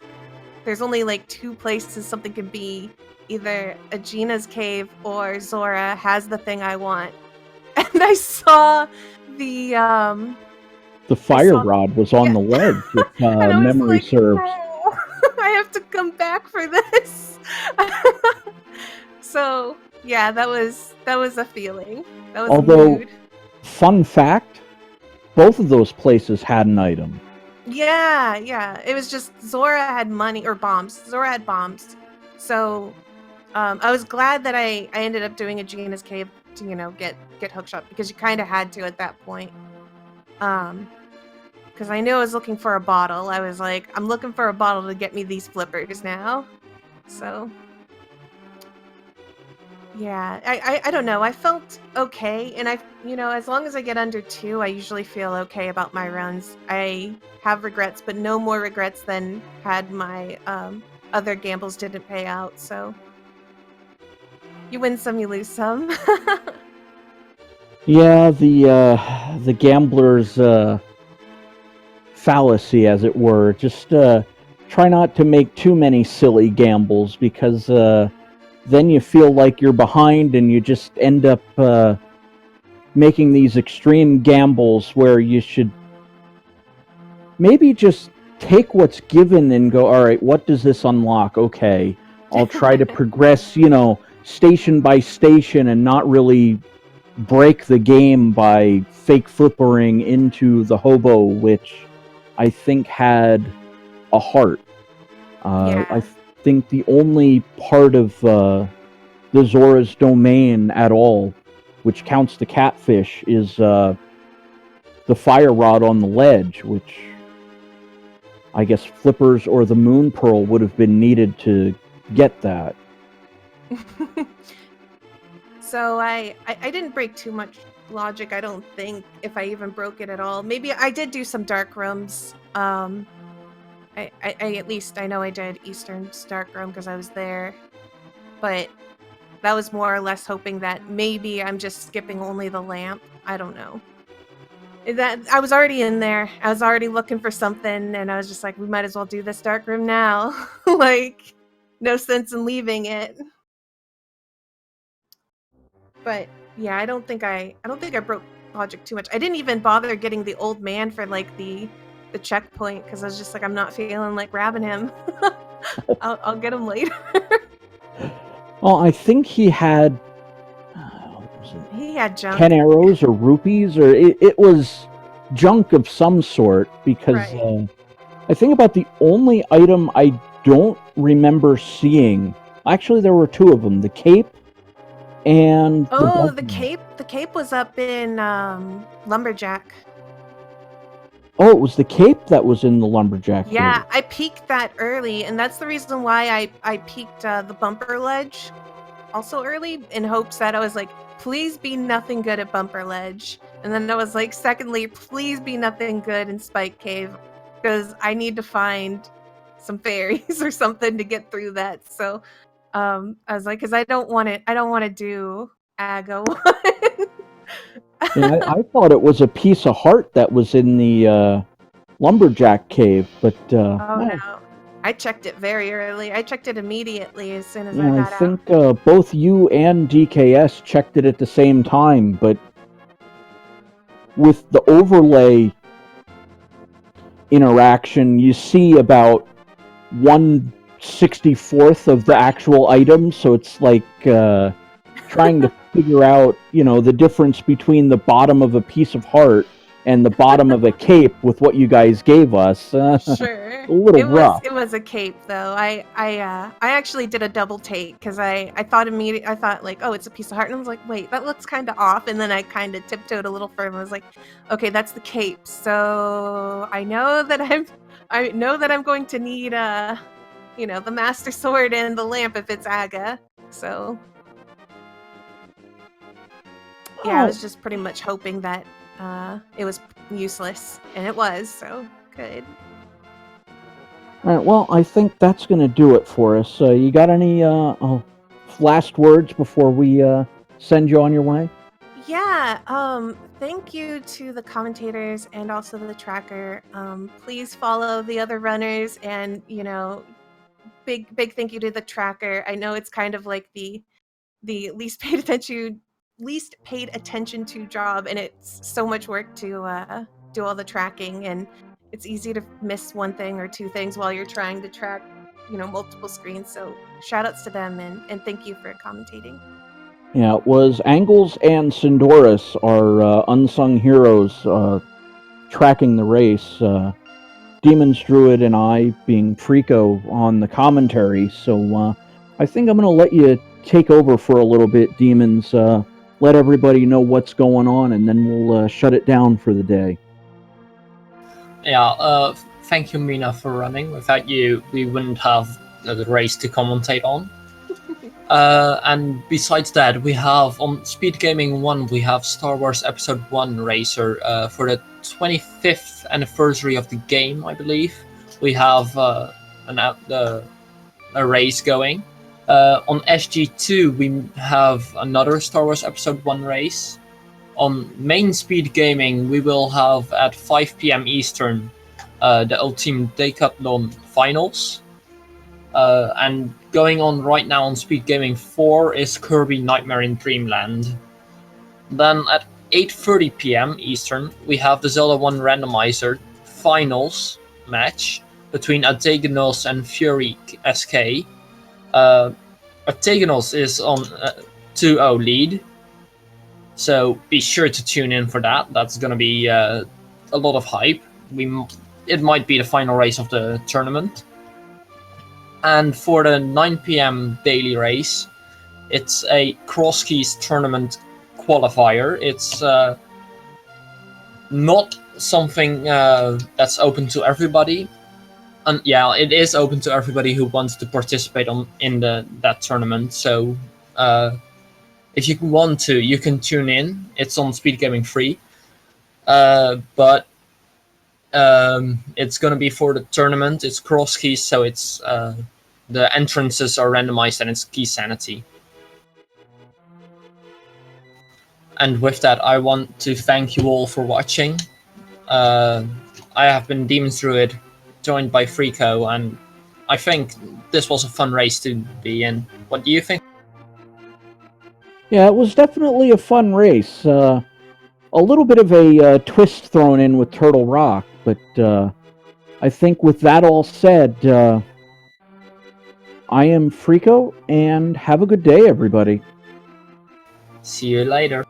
only like 2 places something can be. Either Aegina's cave or Zora has the thing I want. And I saw the fire rod was on the ledge, if and I was memory like, serves. "No, I have to come back for this." So yeah, that was a feeling. That was Although, a mood. Fun fact, both of those places had an item. Yeah. It was just Zora had money or bombs. Zora had bombs. So I was glad that I ended up doing Aegina's cave to, get hookshot, because you kind of had to at that point. Because I knew I was looking for a bottle. I was like, I'm looking for a bottle to get me these flippers now. So yeah, I don't know. I felt okay, and as long as I get under 2, I usually feel okay about my runs. I have regrets, but no more regrets than had my other gambles didn't pay out. So you win some, you lose some. Yeah, the gambler's fallacy, as it were. Just try not to make too many silly gambles, because then you feel like you're behind, and you just end up making these extreme gambles where you should maybe just take what's given and go, all right, what does this unlock? Okay, I'll try to progress, station by station, and not really break the game by fake flippering into the hobo, which I think had a heart. Yeah. I think the only part of the Zora's domain at all, which counts the catfish, is the fire rod on the ledge, which I guess flippers or the moon pearl would have been needed to get that. So I didn't break too much logic, I don't think, if I even broke it at all. Maybe I did do some dark rooms. I at least I know I did Eastern's dark room because I was there. But that was more or less hoping that maybe I'm just skipping only the lamp. I don't know. That I was already in there. I was already looking for something, and I was just like, we might as well do this dark room now. Like, no sense in leaving it. But yeah, I don't think I broke logic too much. I didn't even bother getting the old man for like the checkpoint, because I was just like, I'm not feeling like grabbing him. I'll get him later. Well, I think he had He had junk. 10 arrows or rupees, or it was junk of some sort, because Right. I think about the only item I don't remember seeing. Actually, there were 2 of them: the cape and the cape. The cape was up in Lumberjack. Oh, it was the cape that was in the lumberjack. Yeah, cave. I peeked that early, and that's the reason why I peeked the bumper ledge also early, in hopes that I was like, please be nothing good at bumper ledge. And then I was like, secondly, please be nothing good in Spike Cave, because I need to find some fairies or something to get through that. So I was like, because I don't want to do Aga one. Yeah, I thought it was a piece of heart that was in the lumberjack cave, but Oh no. I checked it very early. I checked it immediately as soon as I got out. think both you and DKS checked it at the same time, but with the overlay interaction, you see about 1/64th of the actual item, so it's like trying to figure out, the difference between the bottom of a piece of heart and the bottom of a cape with what you guys gave us. Sure. A little rough. It was a cape though. I actually did a double take, because I thought like, oh, it's a piece of heart, and I was like, wait, that looks kind of off, and then I kind of tiptoed a little further and was like, okay, that's the cape. So I know that I'm going to need the master sword and the lamp if it's Aga. So yeah, I was just pretty much hoping that it was useless, and it was, so good. All right, well, I think that's going to do it for us. You got any last words before we send you on your way? Yeah, thank you to the commentators and also the tracker. Please follow the other runners, and big thank you to the tracker. I know it's kind of like the least paid attention to job, and it's so much work to do all the tracking, and it's easy to miss one thing or two things while you're trying to track multiple screens. So shout outs to them, and thank you for commentating. Yeah, it was Angles and Sindoris, our unsung heroes, tracking the race. Demons Druid and I being Frico on the commentary. So I think I'm going to let you take over for a little bit, Demons. Let everybody know what's going on, and then we'll shut it down for the day. Yeah, thank you, Mina, for running. Without you, we wouldn't have the race to commentate on. And besides that, we have on Speed Gaming 1, we have Star Wars Episode 1 Racer for the 25th anniversary of the game, I believe. We have a race going. On SG2, we have another Star Wars Episode 1 race. On Main Speed Gaming, we will have at 5 p.m. Eastern the Ultimate Decathlon Finals. And going on right now on Speed Gaming 4 is Kirby Nightmare in Dreamland. Then at 8:30 p.m. Eastern, we have the Zelda 1 Randomizer Finals match between Antagonos and Fury SK. Antagonos is on 2-0 lead, so be sure to tune in for that. That's going to be a lot of hype. It might be the final race of the tournament. And for the 9 p.m. daily race, it's a Cross Keys tournament qualifier. It's not something that's open to everybody. And yeah, it is open to everybody who wants to participate in that tournament. So if you want to, you can tune in. It's on Speed Gaming 3. But it's going to be for the tournament. It's Cross Keys, so it's the entrances are randomized and it's key sanity. And with that, I want to thank you all for watching. I have been Demons Druid, joined by Frico, and I think this was a fun race to be in. What do you think? Yeah, it was definitely a fun race. A little bit of a twist thrown in with Turtle Rock, but I think with that all said, I am Frico, and have a good day, everybody. See you later.